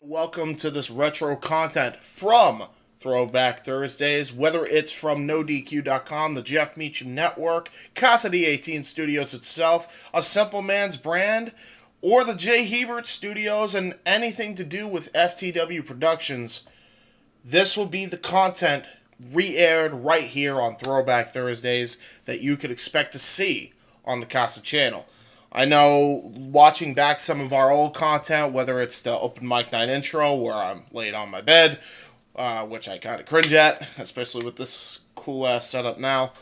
Welcome to this retro content from Throwback Thursdays, whether it's from NoDQ.com, the Jeff Meacham Network, Casa D18 Studios itself, a Simple Man's brand, or the J. Hebert Studios, and anything to do with FTW Productions. This will be the content re-aired right here on Throwback Thursdays that you could expect to see on the Casa channel. I know watching back some of our old content, whether it's the Open Mic Night intro where I'm laid on my bed, which I kind of cringe at, especially with this cool-ass setup now,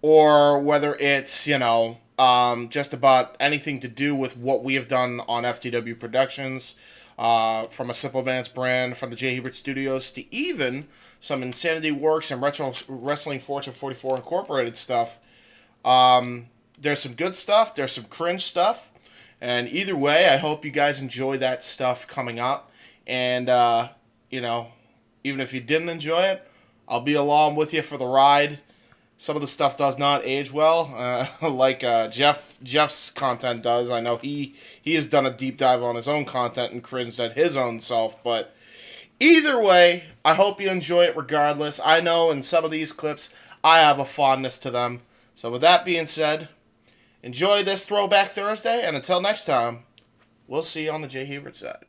or whether it's, just about anything to do with what we have done on FTW Productions, from a Simple Man's brand, from the J. Hebert Studios, to even some Insanity Works and Retro Wrestling Fortune 44 Incorporated stuff. There's some good stuff, there's some cringe stuff, and either way, I hope you guys enjoy that stuff coming up, and, even if you didn't enjoy it, I'll be along with you for the ride. Some of the stuff does not age well, like Jeff's content does. I know he has done a deep dive on his own content and cringed at his own self, but either way, I hope you enjoy it regardless. I know in some of these clips, I have a fondness to them. So with that being said, enjoy this Throwback Thursday, and until next time, we'll see you on the J. Hebert side.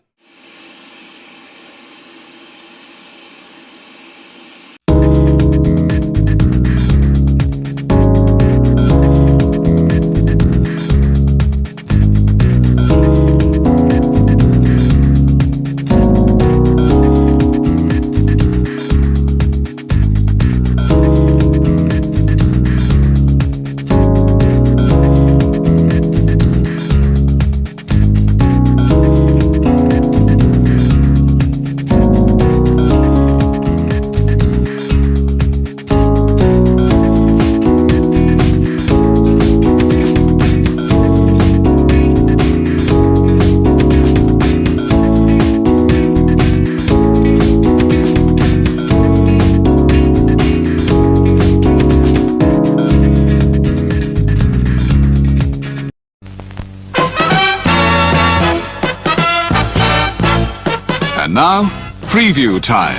Now, preview time.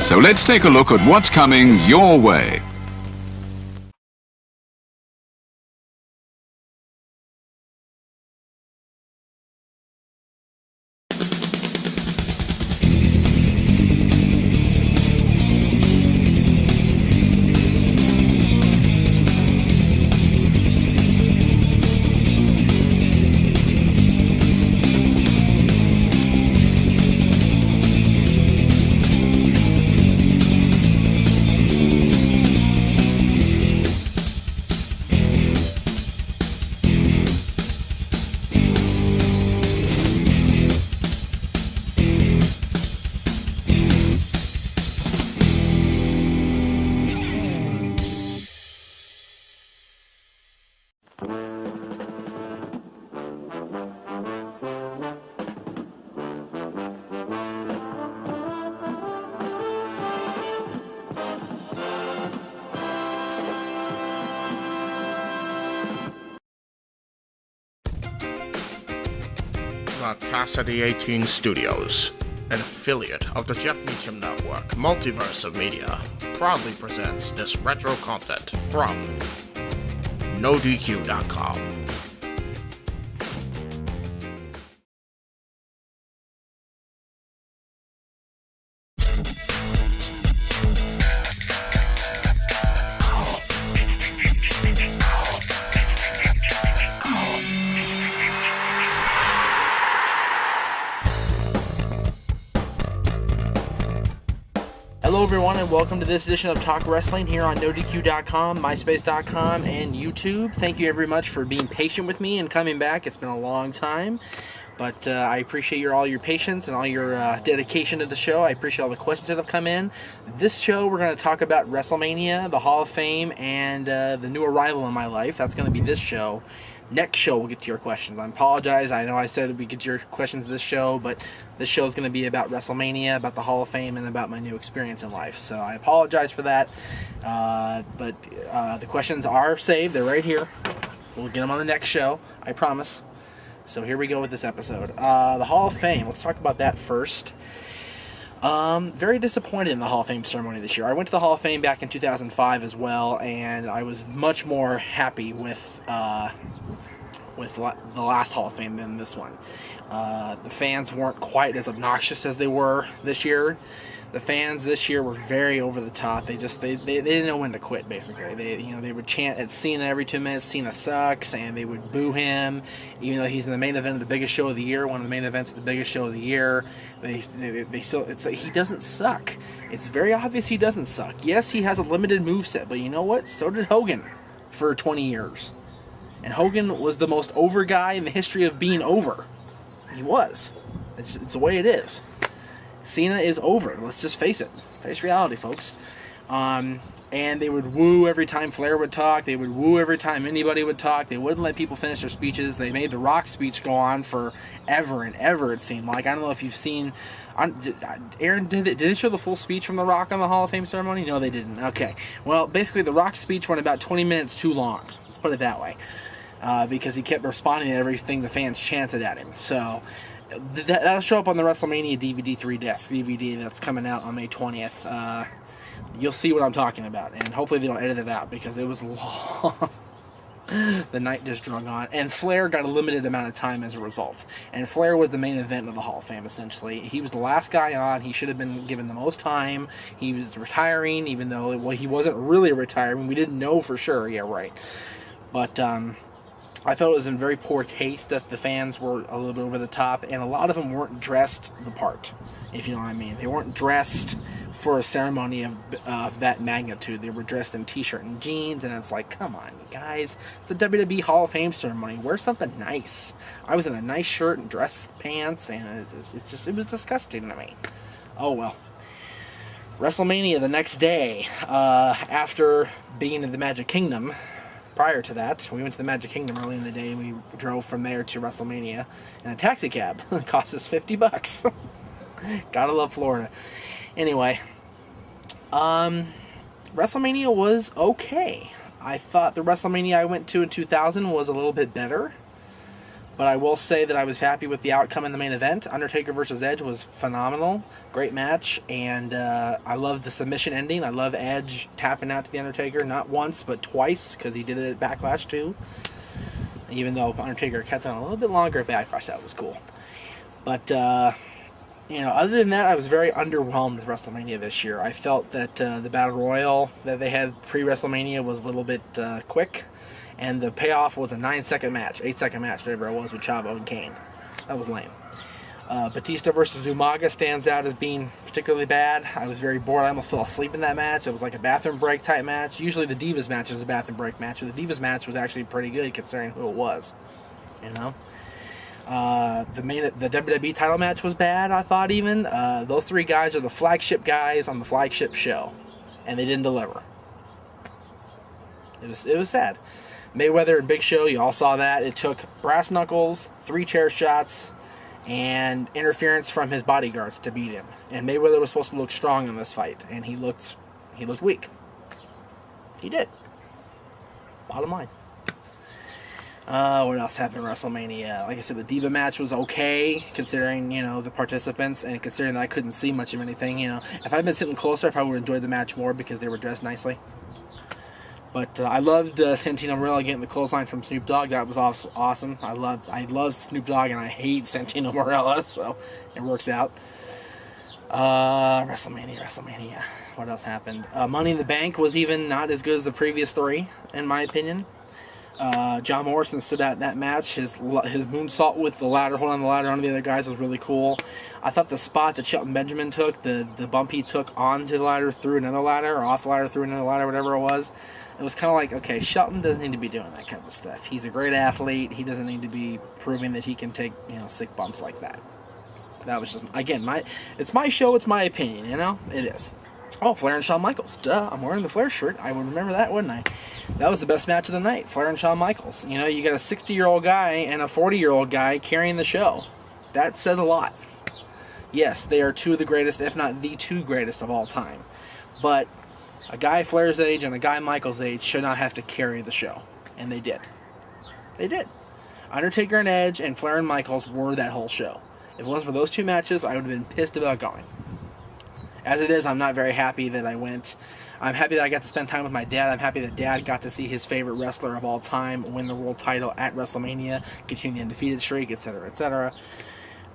So let's take a look at what's coming your way. Casa D18 Studios, an affiliate of the Jeff Meacham Network, Multiverse of Media, proudly presents this retro content from NoDQ.com. Hello everyone and welcome to this edition of Talk Wrestling here on NoDQ.com, MySpace.com, and YouTube. Thank you very much for being patient with me and coming back. It's been a long time, but I appreciate all your patience and all your dedication to the show. I appreciate all the questions that have come in. This show we're going to talk about WrestleMania, the Hall of Fame, and the new arrival in my life. That's going to be this show. Next show we'll get to your questions. I apologize. I know I said we get to your questions this show, but this show is going to be about WrestleMania, about the Hall of Fame, and about my new experience in life. So I apologize for that. But the questions are saved. They're right here. We'll get them on the next show. I promise. So here we go with this episode. The Hall of Fame. Let's talk about that first. Very disappointed in the Hall of Fame ceremony this year. I went to the Hall of Fame back in 2005 as well, and I was much more happy with the last Hall of Fame than this one. The fans weren't quite as obnoxious as they were this year. The fans this year were very over the top. They didn't know when to quit. Basically, they would chant at Cena every 2 minutes. Cena sucks, and they would boo him, even though he's in the main event of the biggest show of the year, one of the main events of the biggest show of the year. They still, it's like he doesn't suck. It's very obvious he doesn't suck. Yes, he has a limited moveset, but you know what? So did Hogan for 20 years, and Hogan was the most over guy in the history of being over. He was. It's the way it is. Cena is over. Let's just face it. Face reality, folks. And they would woo every time Flair would talk. They would woo every time anybody would talk. They wouldn't let people finish their speeches. They made the Rock speech go on for ever and ever, it seemed like. I don't know if you've seen... Aaron, did they show the full speech from The Rock on the Hall of Fame ceremony? No, they didn't. Okay. Well, basically, the Rock speech went about 20 minutes too long. Let's put it that way. Because he kept responding to everything the fans chanted at him. So... that'll show up on the WrestleMania DVD 3 disc DVD that's coming out on May 20th. You'll see what I'm talking about, and hopefully they don't edit it out because it was long. The night just drug on, and Flair got a limited amount of time as a result. And Flair was the main event of the Hall of Fame, essentially. He was the last guy on. He should have been given the most time. He was retiring, even though he wasn't really retiring. We didn't know for sure. Yeah, right. But I felt it was in very poor taste that the fans were a little bit over the top, and a lot of them weren't dressed the part, if you know what I mean. They weren't dressed for a ceremony of that magnitude. They were dressed in t-shirt and jeans, and it's like, come on, guys. It's the WWE Hall of Fame ceremony. Wear something nice. I was in a nice shirt and dress pants, and it was disgusting to me. Oh, well. WrestleMania the next day, after being in the Magic Kingdom. Prior to that, we went to the Magic Kingdom early in the day. We drove from there to WrestleMania in a taxi cab. It cost us $50. Gotta love Florida. Anyway, WrestleMania was okay. I thought the WrestleMania I went to in 2000 was a little bit better. But I will say that I was happy with the outcome in the main event. Undertaker versus Edge was phenomenal. Great match. And I loved the submission ending. I love Edge tapping out to the Undertaker. Not once, but twice, because he did it at Backlash too. Even though Undertaker kept on a little bit longer at Backlash, that was cool. But, other than that, I was very underwhelmed with WrestleMania this year. I felt that the Battle Royal that they had pre-WrestleMania was a little bit quick. And the payoff was a 9-second match, 8-second match, whatever it was, with Chavo and Kane. That was lame. Batista versus Umaga stands out as being particularly bad. I was very bored. I almost fell asleep in that match. It was like a bathroom break type match. Usually the Divas match is a bathroom break match, but the Divas match was actually pretty good considering who it was. You know? The WWE title match was bad, I thought even. Those three guys are the flagship guys on the flagship show, and they didn't deliver. It was sad. Mayweather and Big Show, you all saw that. It took brass knuckles, 3 chair shots, and interference from his bodyguards to beat him. And Mayweather was supposed to look strong in this fight, and he looked weak. He did. Bottom line. What else happened in WrestleMania? Like I said, the Diva match was okay, considering, the participants, and considering that I couldn't see much of anything, If I'd been sitting closer, I probably would have enjoyed the match more because they were dressed nicely. But I loved Santino Marella getting the clothesline from Snoop Dogg. That was awesome. I love Snoop Dogg, and I hate Santino Marella, so it works out. WrestleMania. What else happened? Money in the Bank was even not as good as the previous 3, in my opinion. John Morrison stood out in that match. His moonsault with the ladder, holding on the ladder onto the other guys, was really cool. I thought the spot that Shelton Benjamin took, the bump he took onto the ladder through another ladder, or off the ladder through another ladder, whatever it was kind of like, okay, Shelton doesn't need to be doing that kind of stuff. He's a great athlete. He doesn't need to be proving that he can take, sick bumps like that. That was just, again, it's my show, it's my opinion, It is. Oh, Flair and Shawn Michaels. Duh, I'm wearing the Flair shirt. I would remember that, wouldn't I? That was the best match of the night, Flair and Shawn Michaels. You got a 60-year-old guy and a 40-year-old guy carrying the show. That says a lot. Yes, they are 2 of the greatest, if not the 2 greatest of all time. But a guy Flair's age and a guy Michaels' age should not have to carry the show. And they did. They did. Undertaker and Edge and Flair and Michaels were that whole show. If it wasn't for those two matches, I would have been pissed about going. As it is, I'm not very happy that I went. I'm happy that I got to spend time with my dad. I'm happy that Dad got to see his favorite wrestler of all time win the world title at WrestleMania, continue the undefeated streak, etc., etc.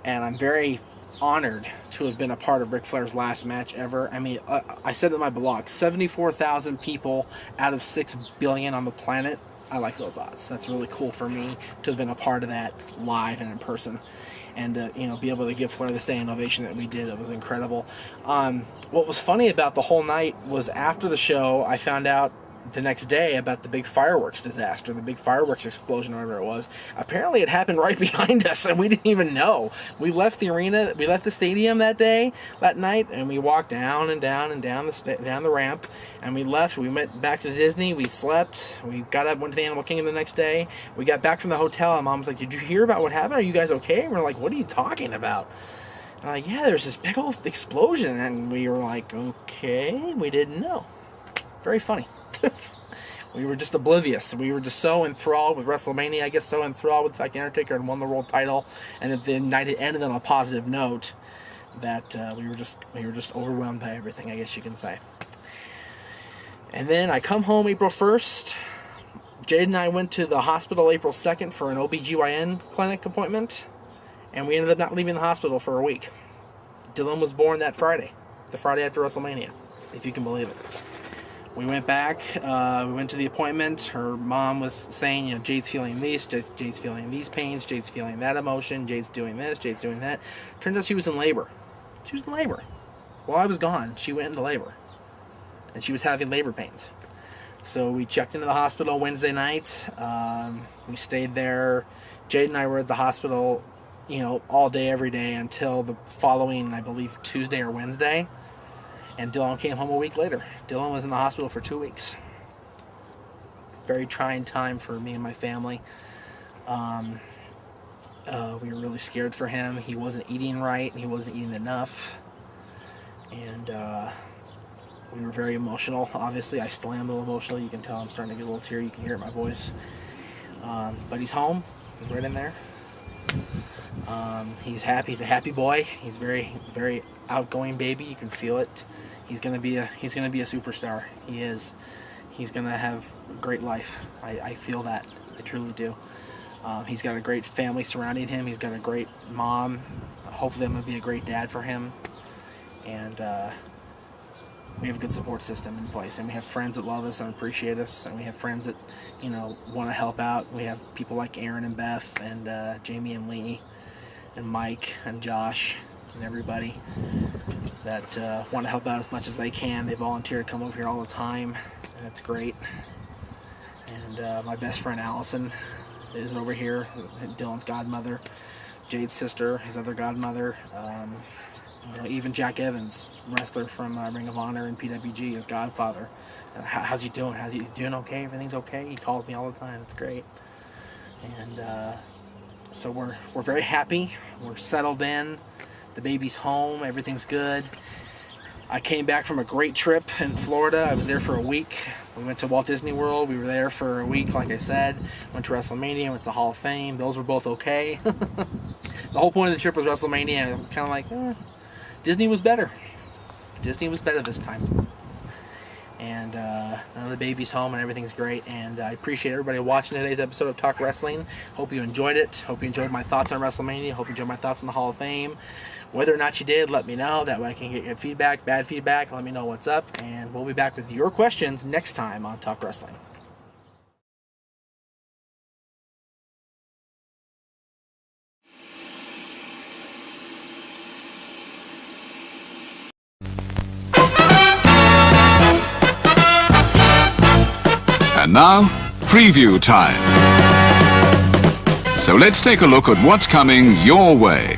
And I'm very honored to have been a part of Ric Flair's last match ever. I mean, I said it in my blog, 74,000 people out of 6 billion on the planet. I like those odds. That's really cool for me to have been a part of that live and in person. And be able to give Flair the standing ovation that we did. It was incredible. What was funny about the whole night was after the show, I found out the next day about the big fireworks disaster, the big fireworks explosion, or whatever it was. Apparently it happened right behind us, and we didn't even know. We left the arena, we left the stadium that night, and we walked down and down and down the ramp, and we left. We went back to Disney, we slept, we got up, went to the Animal Kingdom the next day. We got back from the hotel, and Mom was like, "Did you hear about what happened? Are you guys okay?" And we're like, "What are you talking about?" And I'm like, "Yeah, there's this big old explosion," and we were like, "Okay, we didn't know." Very funny. We were just oblivious. We were just so enthralled with WrestleMania, I guess so enthralled with the fact the Undertaker had won the world title, and that the night had ended on a positive note, that we were just overwhelmed by everything, I guess you can say. And then I come home April 1st. Jade and I went to the hospital April 2nd for an OBGYN clinic appointment, and we ended up not leaving the hospital for a week. Dylan was born that Friday, the Friday after WrestleMania, if you can believe it. We went back, we went to the appointment. Her mom was saying, Jade's feeling this, Jade's feeling these pains, Jade's feeling that emotion, Jade's doing this, Jade's doing that. Turns out she was in labor. She was in labor. While I was gone, she went into labor. And she was having labor pains. So we checked into the hospital Wednesday night. We stayed there. Jade and I were at the hospital, all day, every day until the following, I believe, Tuesday or Wednesday. And Dylan came home a week later. Dylan was in the hospital for 2 weeks. Very trying time for me and my family. We were really scared for him. He wasn't eating right. He wasn't eating enough. And we were very emotional. Obviously, I still am a little emotional. You can tell I'm starting to get a little teary. You can hear it in my voice. But he's home. He's right in there. He's happy. He's a happy boy. He's very, very outgoing baby. You can feel it. He's gonna be a superstar. He is. He's gonna have a great life. I feel that. I truly do. He's got a great family surrounding him. He's got a great mom. Hopefully, I'm gonna be a great dad for him. And we have a good support system in place, and we have friends that love us and appreciate us, and we have friends that want to help out. We have people like Aaron and Beth and Jamie and Lee and Mike and Josh and everybody that want to help out as much as they can. They volunteer to come over here all the time, and it's great. And my best friend Allison is over here, Dylan's godmother, Jade's sister, his other godmother. Even Jack Evans, wrestler from Ring of Honor and PWG, his godfather. How's he doing? How's he doing? Okay, everything's okay. He calls me all the time. It's great. And so we're very happy. We're settled in. The baby's home. Everything's good. I came back from a great trip in Florida. I was there for a week. We went to Walt Disney World. We were there for a week, like I said. Went to WrestleMania. Went to the Hall of Fame. Those were both okay. The whole point of the trip was WrestleMania. I was kind of like, Disney was better. Disney was better this time. And now the baby's home and everything's great. And I appreciate everybody watching today's episode of Talk Wrestling. Hope you enjoyed it. Hope you enjoyed my thoughts on WrestleMania. Hope you enjoyed my thoughts on the Hall of Fame. Whether or not you did, let me know. That way I can get good feedback, bad feedback. Let me know what's up. And we'll be back with your questions next time on Talk Wrestling. And now, preview time. So let's take a look at what's coming your way.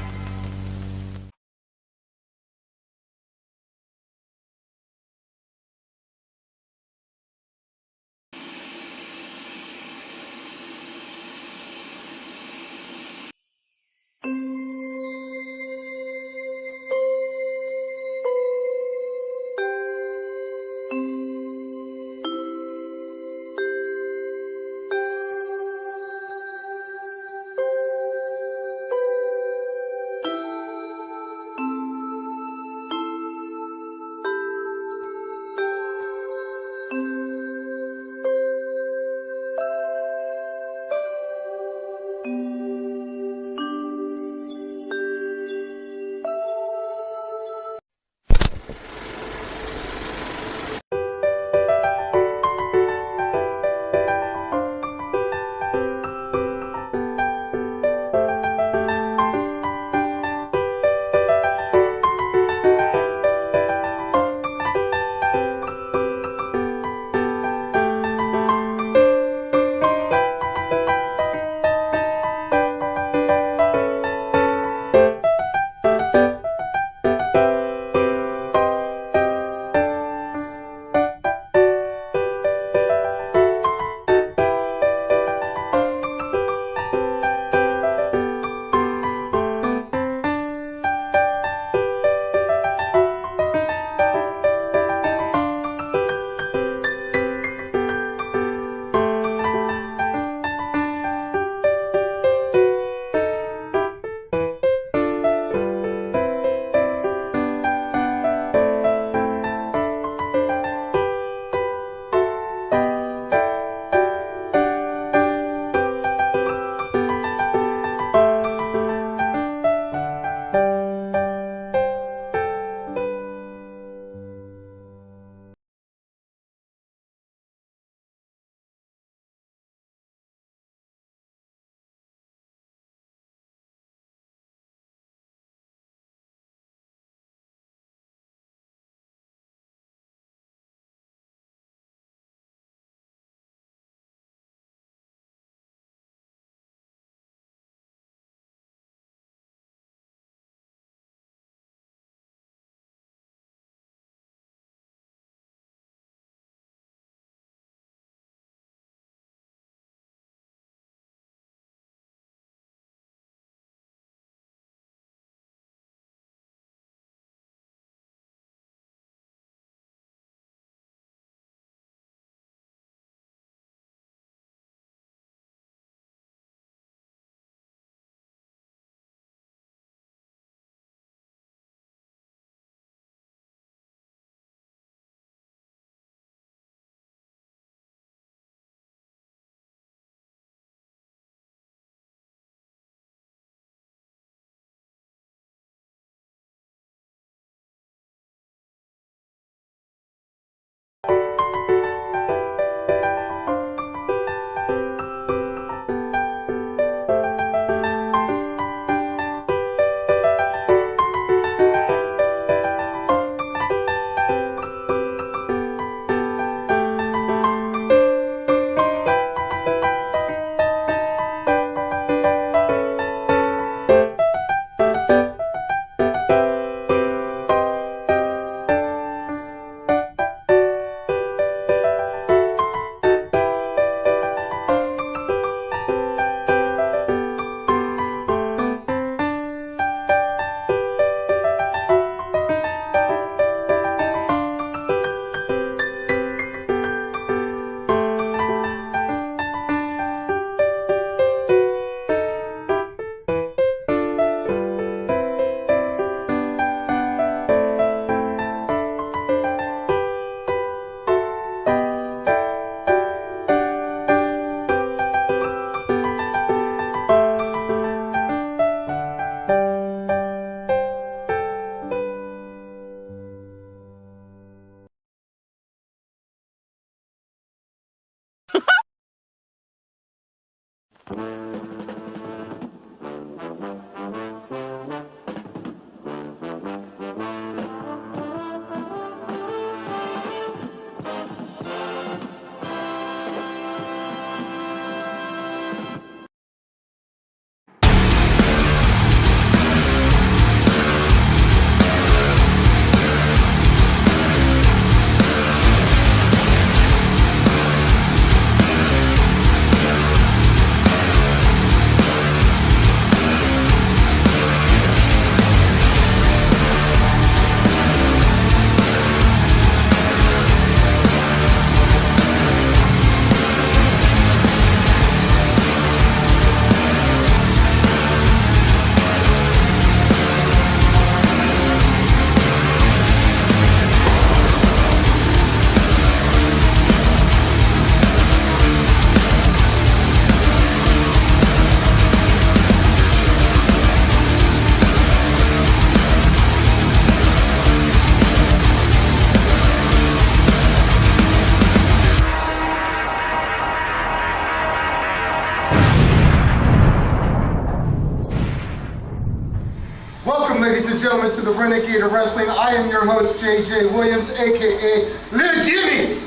gentlemen, to the Renegade of Wrestling. I am your host, JJ Williams, a.k.a. Lil Jimmy.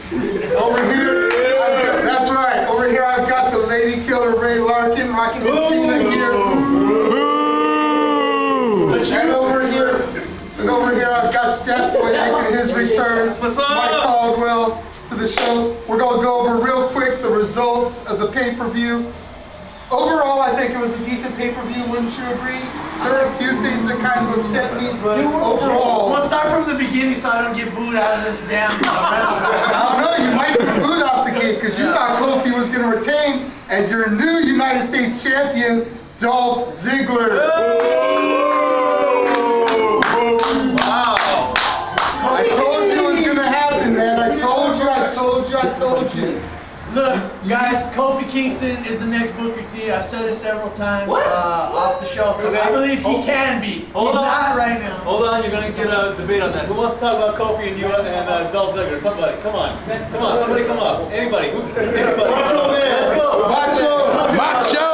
Over here, that's right. Over here, I've got the Lady Killer Ray Larkin rocking the Cena here. And over here, I've got Steph Boy making his return. Mike Caldwell to the show. We're going to go over real quick the results of the pay-per-view. Overall, I think it was a decent pay-per-view, wouldn't you agree? There are a few things that kind of upset me, but overall... We'll start from the beginning so I don't get booed out of this damn restaurant. I don't know, you might get booed off the gate because you thought Kofi was going to retain, and your new United States champion, Dolph Ziggler. Wow. I told you it was going to happen, man. I told you. Look, guys, Kofi Kingston is the next Booker T. I've said it several times off the show. Okay. I believe he can be. He's not right now. Hold on, you're going to get a debate on that. Who wants to talk about Kofi and Dolph Ziggler? Somebody, come on, somebody come up. Anybody. Macho Man, let's go. Macho!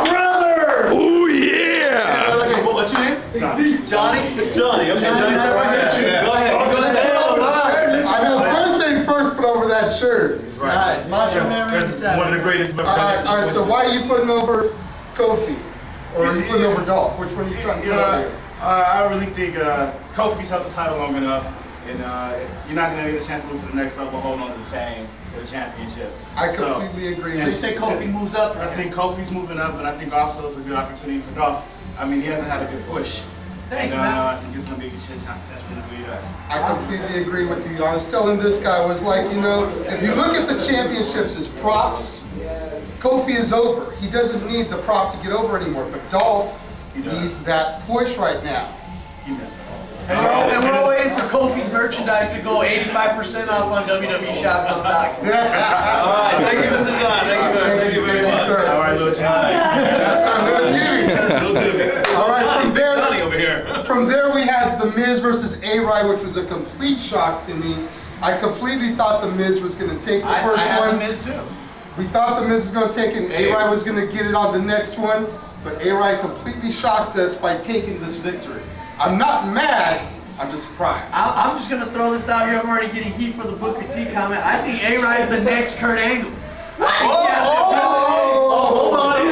Brother! Oh, yeah! What's your name? Johnny? It's Johnny. Okay, Johnny, go ahead. I know first thing first, put over that shirt. Nice. Macho Man Randy Savage. One of the greatest. Alright, so why are you putting over Kofi? Or are you putting over Dolph? Which one are you trying to put over here? I really think Kofi's held the title long enough, and you're not going to get a chance to move to the next level holding on to the championship. I completely agree. So you say Kofi moves up? I think Kofi's moving up, and I think also it's a good opportunity for Dolph. I mean, he hasn't had a good push. Thanks, and, man. I think it's going to be a good chance for him to do that. I completely agree with you. I was telling this guy, I was like, you know, if you look at the championships as props, Kofi is over. He doesn't need the prop to get over anymore. But Dolph needs that push right now. He missed it. And we're all waiting for Kofi's merchandise to go 85% off on WWE Shop.com. All right, thank you, Mr. John. Thank you very much. Sir. All right, little Johnny. All right, Johnny over here. from there we had The Miz versus A-Rod, which was a complete shock to me. I completely thought The Miz was going to take the first I have one. The Miz too. We thought The Miz was going to take it, and A-Rod was going to get it on the next one, but A-Rod completely shocked us by taking this victory. I'm not mad, I'm just surprised. I'm just going to throw this out here. I'm already getting heat for the Booker T comment. I think A-Rod is the next Kurt Angle. Hold on.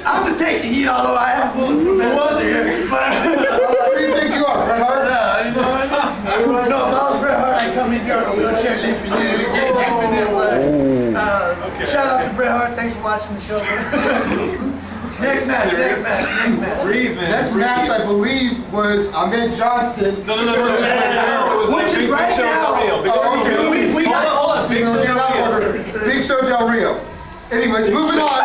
I'm just taking heat, although I have bullets from that here. Who do you think you are, Bret Hart? You know what I mean? No, if I was Bret Hart, I'd come in here on a wheelchair, limping in. Shout out to Bret Hart. Thanks for watching the show. Next match. Breathe, man. Next match, I believe, was Ahmed Johnson. No. Which is right now. We got hold on. Big Show Del Rio. Big Show Del Rio. Anyways, moving on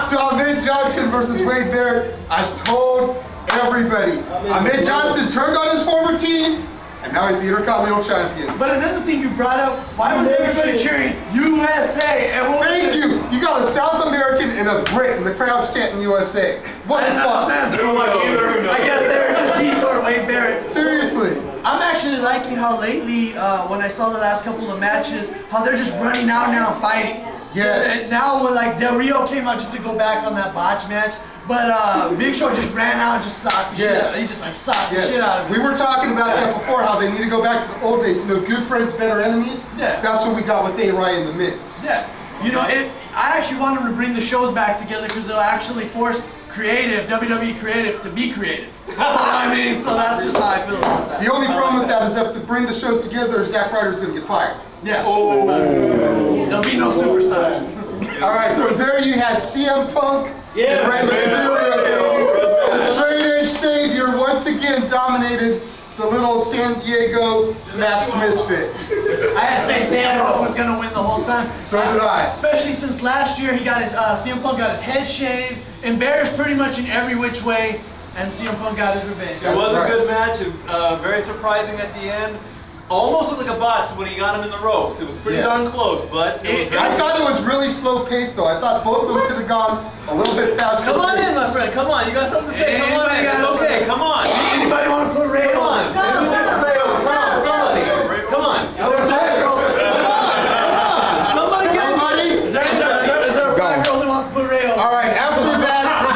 to Ahmed Johnson versus Wade Barrett. I told everybody, Ahmed Johnson turned on his former team, and now he's the Intercontinental Champion. But another thing you brought up, why was everybody cheering USA? And what Thank you. You got a South American and a Brit, and the crowd's chanting USA. What the fuck? I guess they were just heat toward Wade Barrett. Seriously. I'm actually liking how lately, when I saw the last couple of matches, how they're just running out now and fighting. Yes. And now when like Del Rio came out just to go back on that botch match, but Big Show just ran out and just socked the shit out. He just like socked the shit out of it. We were talking about that before, how they need to go back to the old days. You know, good friends, better enemies. Yeah. That's what we got with A-Rod and The Miz. Yeah. You know, I actually want them to bring the shows back together because they'll actually force WWE creative to be creative. You know what I mean? So that's just how I feel about that. The only problem with that is if to bring the shows together, Zack Ryder's going to get fired. Yeah. There'll be no superstars. All right, so there you had CM Punk and Rey Mysterio, baby. The straight edge savior once again dominated the little San Diego masked misfit. I had faith Zambo was going to win the whole time. So did I. Especially since last year he got his CM Punk got his head shaved, embarrassed pretty much in every which way, and CM Punk got his revenge. It was a good match. Very surprising at the end. Almost looked like a botch when he got him in the ropes. It was pretty darn close, but I thought it was really slow paced though. I thought both of them could have gone a little bit faster. Come on in, my friend. Come on. You got something to say. Come on in. It's okay. Come on. Anybody want to put Ray Come on. Come on. Somebody. Come on. Somebody get Is there a black girl that wants to put Ray over? All right, after that,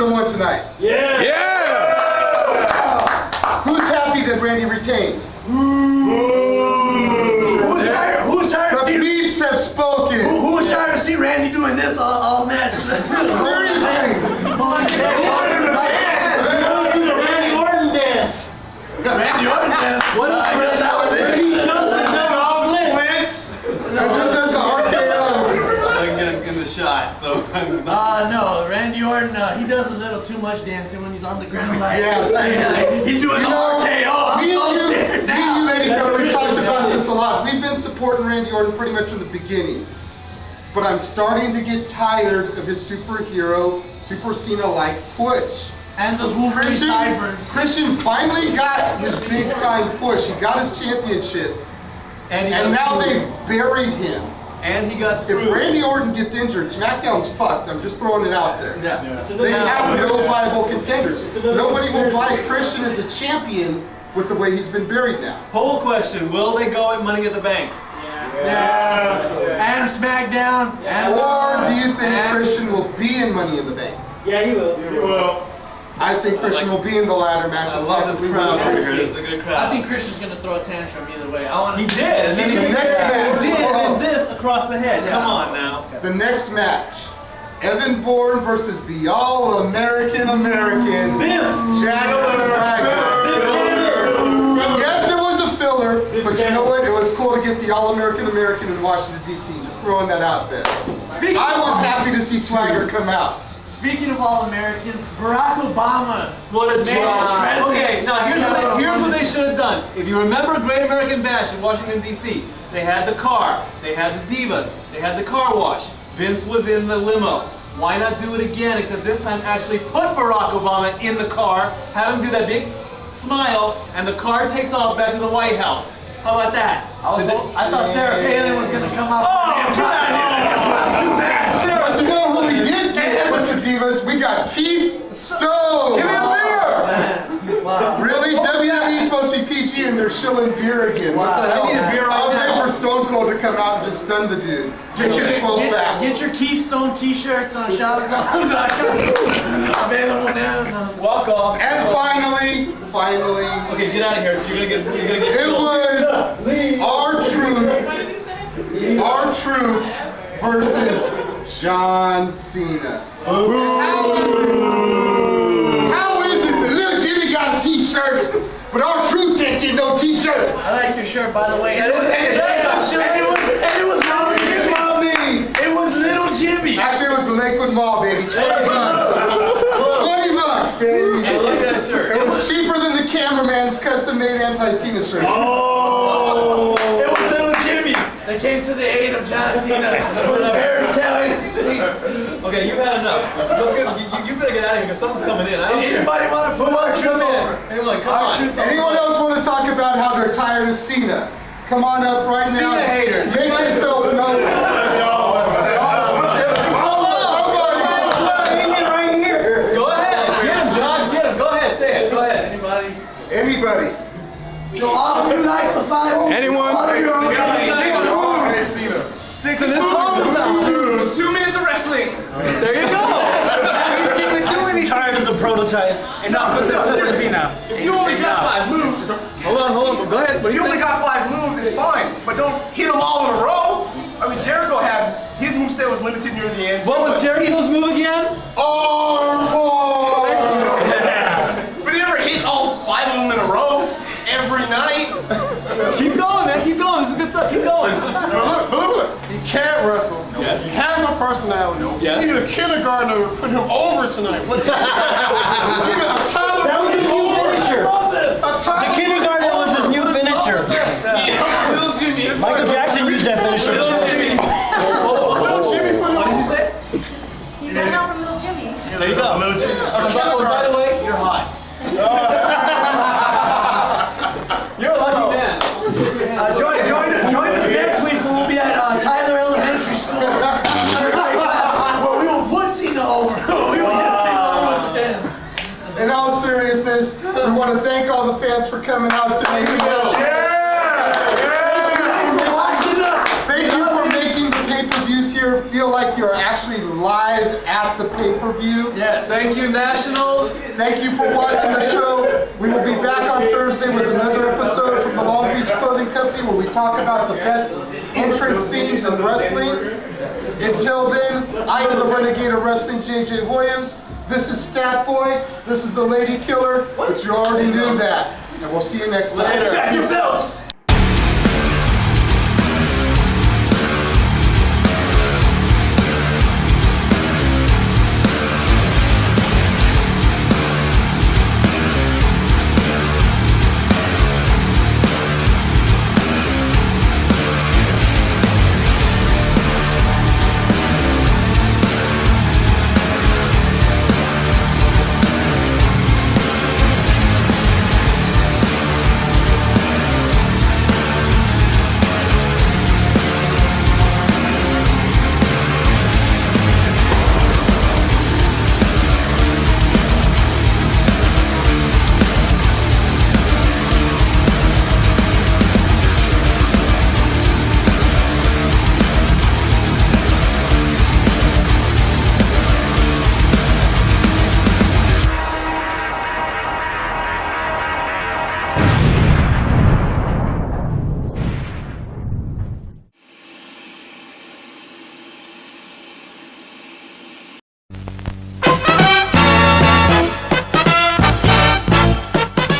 should have won tonight? Yeah! Who's happy that Randy retained? Who's tired The of seeing beeps have spoken. Who's tired to see Randy doing this all match? Seriously. Randy Orton dance. Randy Orton dance. What's I guess that was it. That's the RKO. I can get in the shot, so No, Randy Orton, he does a little too much dancing when he's on the ground. Yeah, He's doing the RKO. Me and you, Lady Killer, we talked about this a lot. We've been supporting Randy Orton pretty much from the beginning. But I'm starting to get tired of his superhero, Super Cena-like push. And those Wolverine sideburns. Christian finally got his big-time push. He got his championship. and now they've buried him. And he got If screwed. Randy Orton gets injured, SmackDown's fucked. I'm just throwing it out there. Yeah. They have no viable contenders. Nobody will buy Christian as a champion with the way he's been buried now. Poll question: will they go at Money at the Bank? And SmackDown. And Or do you think Christian will be in Money in the Bank? Yeah, he will. I think Christian will be in the ladder match I and love this possibly crowd win. over here. This is a good crowd. I think Christian's gonna throw a tantrum either way. He did, and then he The next match. did, and then this across the head. Yeah. Come on now. The next match, Evan Bourne versus the All-American Jack Swagger. Yes, it was a filler, but you know what? It was cool to get the All-American in Washington, D.C. Just throwing that out there. I was happy to see Swagger come out. Speaking of All-Americans, Barack Obama. What a Man, job. Okay, now President. here's what they should have done. If you remember Great American Bash in Washington, D.C., they had the car, they had the divas, they had the car wash. Vince was in the limo. Why not do it again, except this time actually put Barack Obama in the car, have him do that big smile, and the car takes off back to the White House. How about that? I thought Sarah Palin was gonna come out. Oh, But you know who we did get with the Divas? We got Keith Stone. Give me a beer! Wow. Really? WWE's supposed to be PG and they're shilling beer again. What the hell? I need a beer right I was now. waiting for Stone Cold to come out and just stun the dude. Get your 12 back. Get your Keystone t-shirts on shopzone.com. Available now. Welcome. And finally, Okay, get out of here. You're gonna get it was R-Truth versus John Cena. How is it that little Jimmy got a t-shirt, but R-Truth can't get no t-shirt? I like your shirt, by the way. It was little Jimmy. It was little Jimmy. Actually, it was the Lakewood Mall, baby. $20. $20, baby. I like that shirt. It was cheaper than the cameraman's custom-made anti-Cena shirt. Oh. It was little Jimmy. They came to the aid of John Cena with a very Italian thing. Okay, you've had enough. You better get out of here because someone's coming in. I don't care. Anybody want to put R-Truth over? Anyone, come on. Anyone else want to talk about how they're tired of Cena? Come on up right now. Cena haters. Make yourself known. Go ahead. Get him, Josh. Get him. Go ahead. Say it. Go ahead. Anybody? So all of you like the five? Anyone? All of you are Six and then 2 minutes of wrestling. There you go. Tired of the prototype. Enough with this Cena. If you only got 5 moves, Hold on. Go ahead. What do if you you only think? got 5 moves, it's fine. But don't hit them all in a row. I mean, Jericho had his moveset was limited near the end. What was Jericho's move again? But he never hit all 5 of them in a row every night. Keep going, man. Keep going. This is good stuff. Keep going. Look. He can't wrestle. Yes. He has no personality. Yes. Even a kindergartner would put him over tonight. What the Even a toddler. That was his new finisher. The kindergartner was his new finisher. Little Jimmy. Michael Jackson used that finisher. Little Jimmy. Little Jimmy put him What did you say? He's got help from little Jimmy. There you go. By the way, you're hot. You're a lucky man. Join us next week when we'll be at Tyler Elementary School. Well, we will put Cena over. We will get Cena over with them. In all seriousness, we want to thank all the fans for coming out tonight. Thank you for making the pay-per-views here feel like you're actually live at the pay-per-view. Yes. Thank you, Nationals. Thank you for watching the show. We will be back on Thursday with another episode from the Long Beach Clothing Company where we talk about the best entrance themes in wrestling. Until then, I am the Renegade of Wrestling, JJ Williams. This is Stat Boy. This is the Lady Killer, but you already knew that. And we'll see you next time. Later. Check your belts.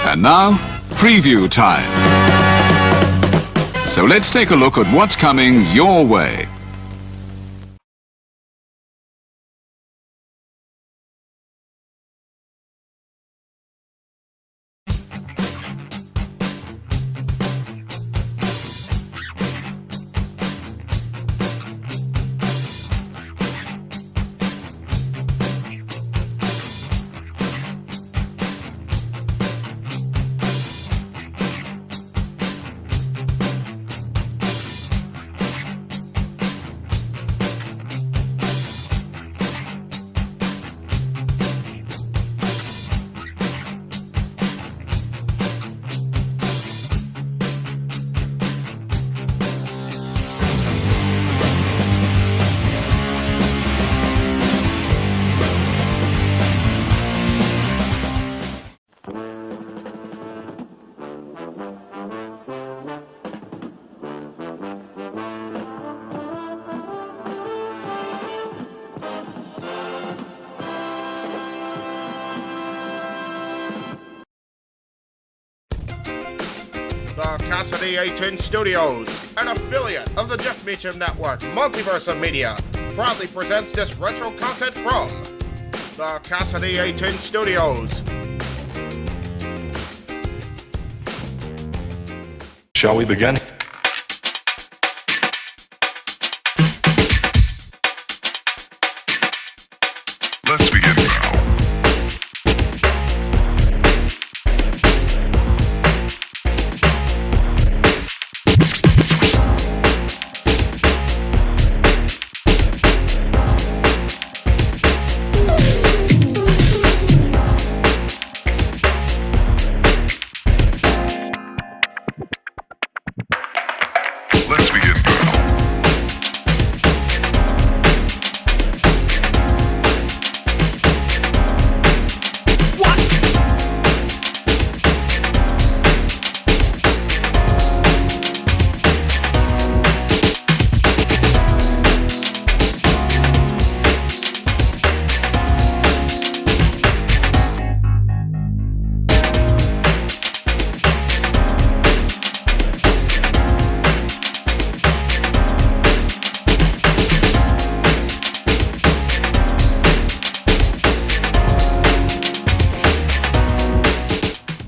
And now, preview time. So let's take a look at what's coming your way. The Casa D18 Studios, an affiliate of the Jeff Meacham Network, Multiverse of Media, proudly presents this retro content from the Casa D18 Studios. Shall we begin? Let's begin now.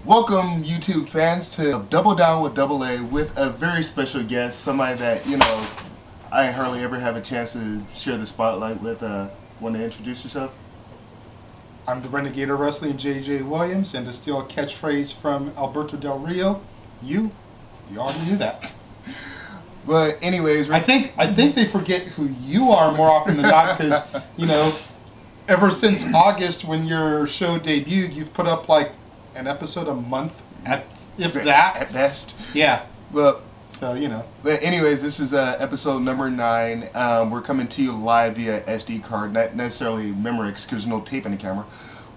Welcome, YouTube fans, to Double Down with Double A with a very special guest, somebody that, you know, I hardly ever have a chance to share the spotlight with. Want to introduce yourself? I'm the Renegade of Wrestling, JJ Williams, and to steal a catchphrase from Alberto Del Rio, you already knew that. But anyways, I think they forget who you are more often than not, because, you know, ever since August when your show debuted, you've put up like an episode a month, at best. Yeah. Well, So, you know. But anyways, this is episode number 9. We're coming to you live via SD card, not necessarily Memorex, because there's no tape in the camera.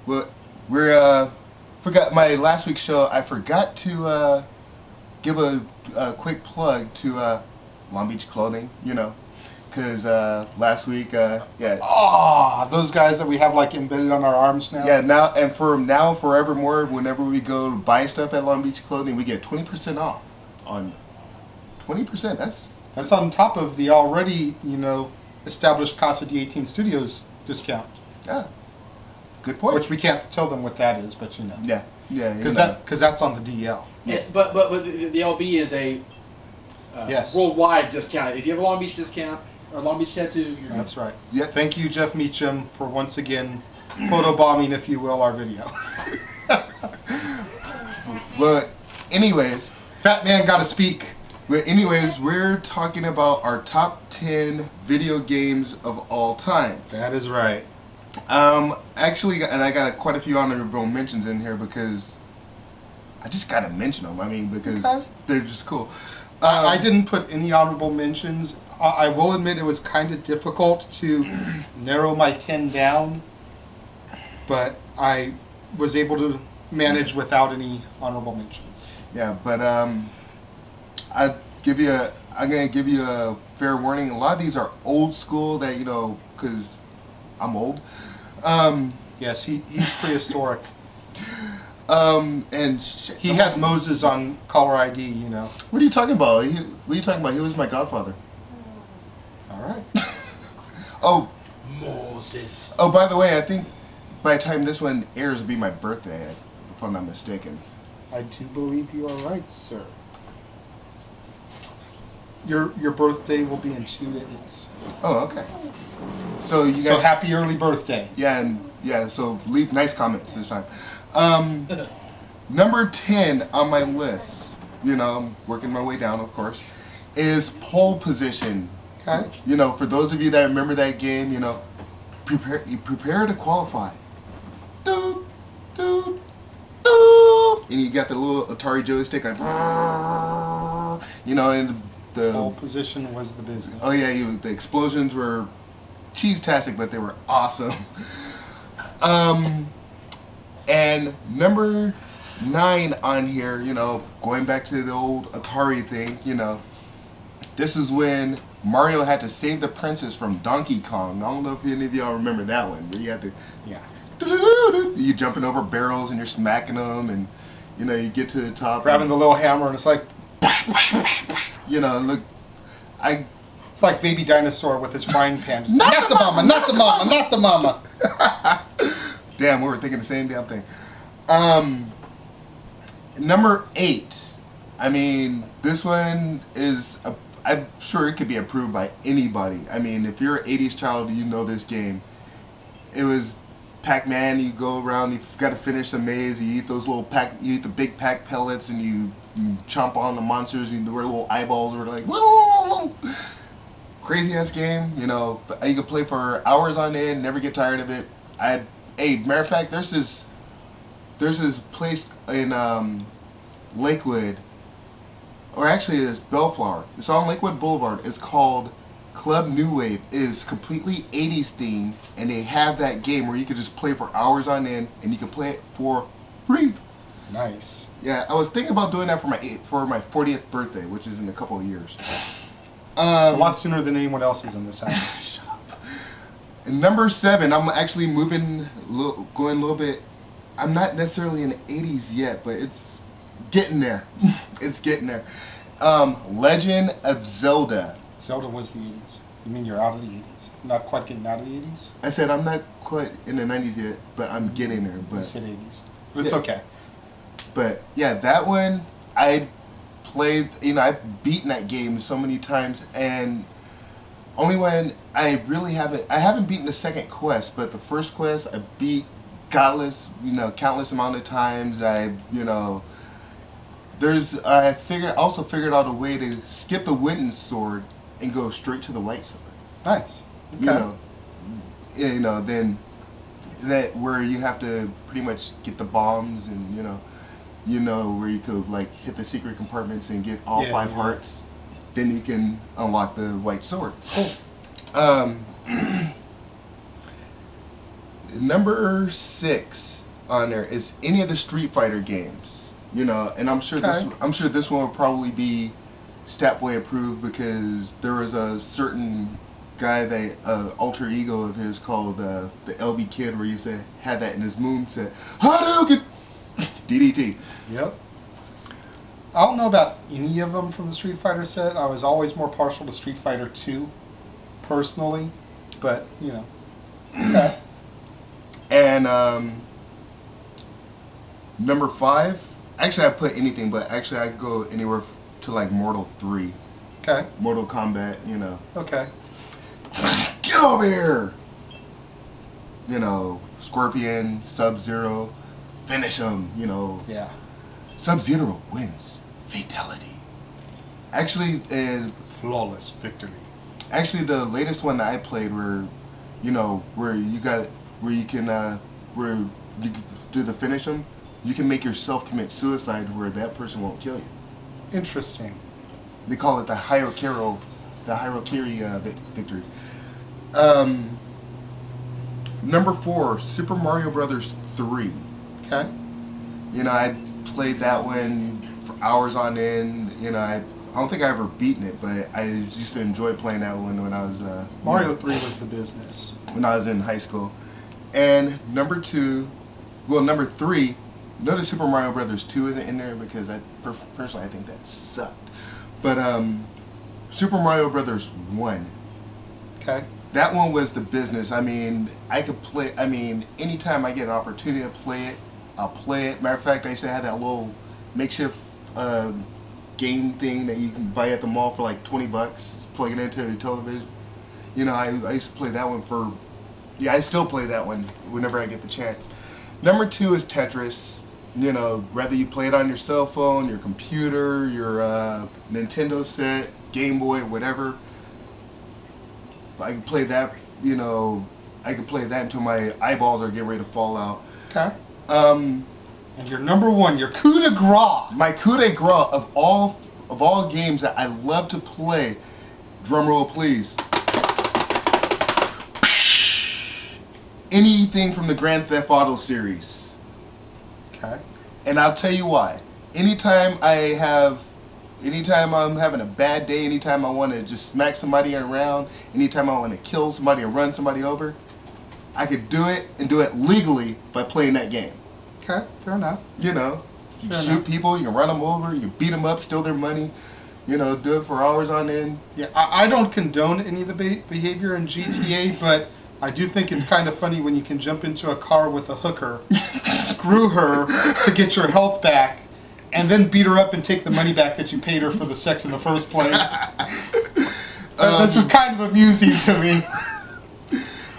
But we're forgot my last week's show. I forgot to give a quick plug to Long Beach Clothing, you know, because last week, yeah. Oh, those guys that we have like embedded on our arms now. Yeah, now and from now forevermore, whenever we go to buy stuff at Long Beach Clothing, we get 20% off on. 20%. That's on top of the already, you know, established Casa D18 Studios discount. Yeah. Good point. Which we can't tell them what that is, but you know. Yeah. Yeah. Because that's on the DL. Yeah, but the LB is a worldwide discount. If you have a Long Beach discount or Long Beach tattoo, you're That's right. Yeah. Thank you, Jeff Meacham, for once again photobombing, if you will, our video. But anyways, Fat Man gotta speak. But anyways, we're talking about our top 10 video games of all time. That is right. Actually, and I got quite a few honorable mentions in here because I just gotta mention them. I mean, because they're just cool. I didn't put any honorable mentions. I will admit it was kind of difficult to narrow my 10 down, but I was able to manage without any honorable mentions. Yeah, but I'm gonna give you a fair warning. A lot of these are old school that, you know, because I'm old. Yes, he's prehistoric. And he had Moses on caller ID, you know. What are you talking about? What are you talking about? He was my godfather. All right. Oh. Moses. Oh, by the way, I think by the time this one airs, it'll be my birthday, if I'm not mistaken. I do believe you are right, sir. Your birthday will be in 2 days. Oh, okay. So you guys. So happy early birthday. Yeah, and yeah. So leave nice comments this time. Number 10 on my list. You know, I'm working my way down, of course. Is Pole Position. Okay. You know, for those of you that remember that game, you know, prepare to qualify. Doot, doot, doot. And you got the little Atari joystick on. You know, and the Pole Position was the business. Oh yeah, the explosions were cheese-tastic, but they were awesome. And number 9 on here, you know, going back to the old Atari thing, you know, this is when Mario had to save the princess from Donkey Kong. I don't know if any of y'all remember that one, but you had to, you jumping over barrels and you're smacking them, and you know, you get to the top, grabbing the little hammer, and it's like, you know, look, it's like Baby Dinosaur with his frying pan. Just, not the mama, not the mama, not the mama. Damn, we were thinking the same damn thing. Number 8. I mean, this one is, I'm sure it could be approved by anybody. I mean, if you're an 80s child, you know this game. It was Pac-Man. You go around, you've got to finish the maze. You eat those little you eat the big pack pellets, and you chomp on the monsters. And their little eyeballs were like, whoa! Crazy ass game. You know, you could play for hours on end, never get tired of it. Hey, matter of fact, there's this place in Lakewood, or actually it's Bellflower. It's on Lakewood Boulevard. It's called Club New Wave. It is completely 80s themed, and they have that game where you could just play for hours on end, and you can play it for free. Nice. Yeah, I was thinking about doing that for my 40th birthday, which is in a couple of years. A lot sooner than anyone else is in this house. Shut up. And number 7, I'm actually going a little bit. I'm not necessarily in the 80s yet, but it's getting there. It's getting there. Legend of Zelda. Zelda was the 80s. You mean you're out of the 80s? Not quite getting out of the 80s? I said I'm not quite in the 90s yet, but I'm getting there. But you said 80s. But it's okay. But yeah, that one I played. You know, I've beaten that game so many times, and only when I haven't beaten the second quest, but the first quest I beat countless amount of times. I also figured out a way to skip the wooden sword and go straight to the white sword. Nice. Okay. Then that where you have to pretty much get the bombs, and where you could like hit the secret compartments and get all 5 hearts. then you can unlock the white sword. Cool. Number 6 on there is any of the Street Fighter games. You know, and I'm sure this one will probably be Statboy approved because there was a certain guy that alter ego of his called the LB Kid, where he used to have that in his moveset. Hadouken! DDT. Yep. I don't know about any of them from the Street Fighter set. I was always more partial to Street Fighter 2, personally, but you know. Okay. And number 5. Actually, I put anything, but actually I go anywhere to like Mortal 3. Okay. Mortal Kombat, you know. Okay. Get over here! You know, Scorpion, Sub-Zero, finish him, you know. Yeah. Sub-Zero wins. Fatality. Actually, flawless victory. Actually, the latest one that I played where you can do the finish him, you can make yourself commit suicide where that person won't kill you. Interesting. They call it the Hierarchy victory. Number 4, Super Mario Brothers 3. Okay. You know, I played that one for hours on end. You know, I don't think I ever beaten it, but I used to enjoy playing that one when I was Mario 3 was the business. When I was in high school. And number 3, notice Super Mario Brothers 2 isn't in there because personally I think that sucked. But Super Mario Brothers 1. Okay. That one was the business. I mean, anytime I get an opportunity to play it, I'll play it. Matter of fact, I used to have that little makeshift game thing that you can buy at the mall for like $20, plug it into your television. You know, I used to play that one I still play that one whenever I get the chance. Number 2 is Tetris. You know, whether you play it on your cell phone, your computer, your Nintendo set, Game Boy, whatever. I can play that, you know, I can play that until my eyeballs are getting ready to fall out. Okay. And your number 1, your coup de grace. My coup de grace of all games that I love to play, drum roll please. Anything from the Grand Theft Auto series. Okay. And I'll tell you why. Anytime I'm having a bad day, anytime I want to just smack somebody around, anytime I want to kill somebody or run somebody over, I could do it and do it legally by playing that game. Okay, fair enough. You know, you can shoot people, you can run them over, you can beat them up, steal their money, you know, do it for hours on end. Yeah, I don't condone any of the behavior in GTA, but I do think it's kind of funny when you can jump into a car with a hooker, screw her to get your health back, and then beat her up and take the money back that you paid her for the sex in the first place. That's just kind of amusing to me.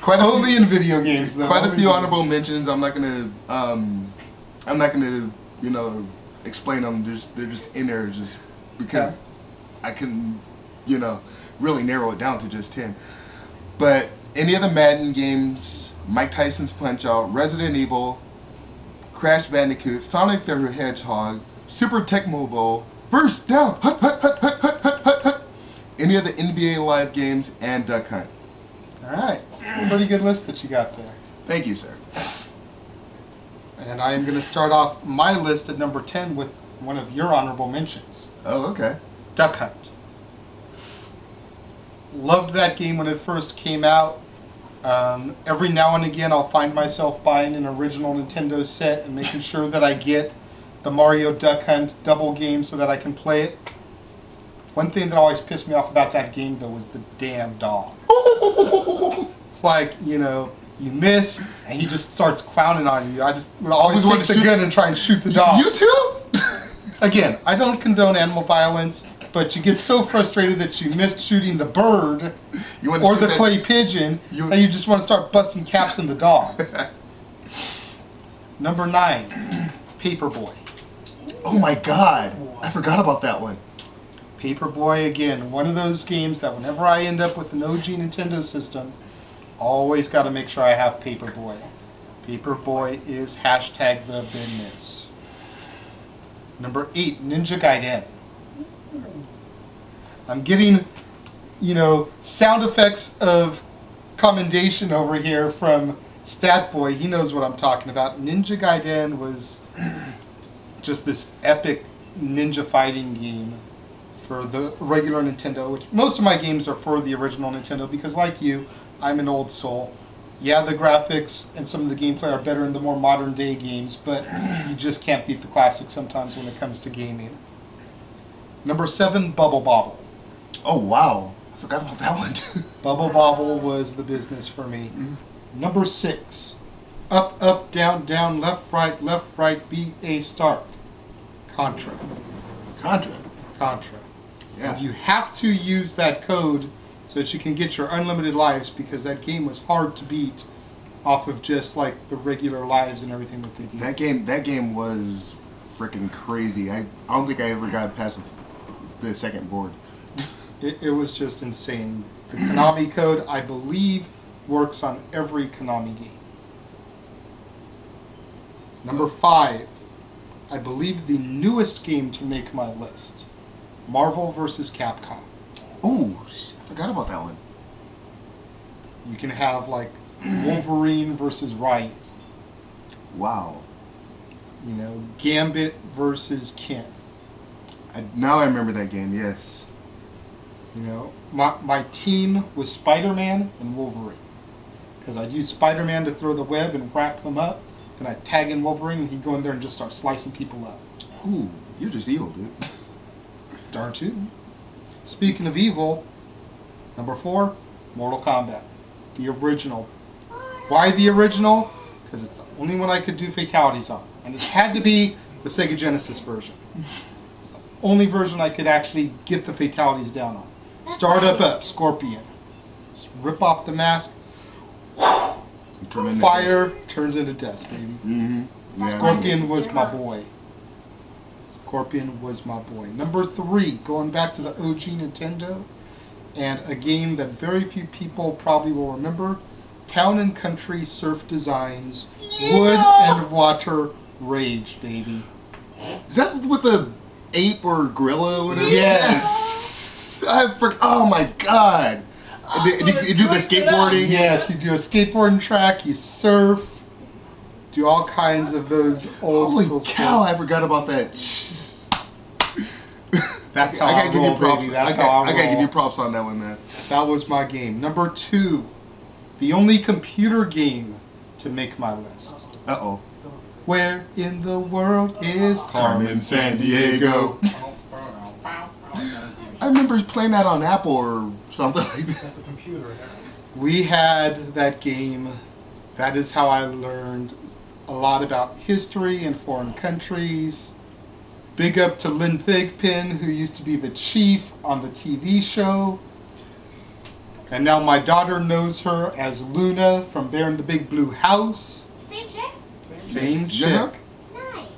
Only in video games, though. Quite a few honorable mentions. I'm not gonna, you know, explain them. They're just in there just because I can, you know, really narrow it down to just 10. But any of the Madden games, Mike Tyson's Punch-Out, Resident Evil, Crash Bandicoot, Sonic the Hedgehog, Super Tecmo Bowl, First Down, hut, hut, hut, hut, hut, hut, hut, hut. Any of the NBA Live games, and Duck Hunt. Alright, pretty good list that you got there. Thank you, sir. And I am going to start off my list at number 10 with one of your honorable mentions. Oh, okay. Duck Hunt. Loved that game when it first came out. Every now and again I'll find myself buying an original Nintendo set and making sure that I get the Mario Duck Hunt double game so that I can play it. One thing that always pissed me off about that game though was the damn dog. It's like, you know, you miss and he just starts clowning on you. I just would always take the gun and try and shoot the dog. You too? Again, I don't condone animal violence, but you get so frustrated that you missed shooting the bird or the clay pigeon that you just want to start busting caps in the dog. Number 9, Paperboy. Oh my god, I forgot about that one. Paperboy, again, one of those games that whenever I end up with an OG Nintendo system, always got to make sure I have Paperboy. Paperboy is hashtag the business. Number 8, Ninja Gaiden. I'm getting, sound effects of commendation over here from Statboy. He knows what I'm talking about. Ninja Gaiden was just this epic ninja fighting game for the regular Nintendo, which most of my games are for the original Nintendo because, like you, I'm an old soul. Yeah, the graphics and some of the gameplay are better in the more modern day games, but you just can't beat the classics sometimes when it comes to gaming. Number 7, Bubble Bobble. Oh, wow. I forgot about that one. Bubble Bobble was the business for me. Number 6, Up, Up, Down, Down, Left, Right, B-A Start. Contra. Contra. Yeah. And you have to use that code so that you can get your unlimited lives because that game was hard to beat off of just like the regular lives and everything that they gave. That game was freaking crazy. I don't think I ever got past the second board. It was just insane. The Konami code, I believe, works on every Konami game. Number 5, I believe the newest game to make my list, Marvel vs. Capcom. Oh, I forgot about that one. You can have like Wolverine versus Riot. Wow. Gambit versus Ken. Now I remember that game, yes. My team was Spider-Man and Wolverine. Because I'd use Spider-Man to throw the web and wrap them up. Then I'd tag in Wolverine and he'd go in there and just start slicing people up. Ooh, you're just evil, dude. Darn tootin'. Speaking of evil, number 4, Mortal Kombat. The original. Why the original? Because it's the only one I could do fatalities on. And it had to be the Sega Genesis version. It's the only version I could actually get the fatalities down on. Start up, Scorpion. Just rip off the mask. Fire turns into dust, baby. Yeah, Scorpion was my boy. Number 3, going back to the OG Nintendo, and a game that very few people probably will remember, Town and Country Surf Designs, Wood and Water Rage, baby. Is that with the ape or gorilla or whatever? Yes! Oh my god! You do the skateboarding? Yes, you do a skateboarding track, you surf, do all kinds of those old Holy cow, I forgot about that. That's how I roll, baby. That's how I roll. I gotta give you props on that one, man. That was my game. Number 2, the only computer game to make my list. Uh-oh. Where in the world is Carmen Sandiego? I remember playing that on Apple or something like that. That's a computer. We had that game. That is how I learned a lot about history and foreign countries. Big up to Lynn Thigpen, who used to be the chief on the TV show. And now my daughter knows her as Luna from Bear in the Big Blue House. Same chick? Same chick. Yeah. Nice.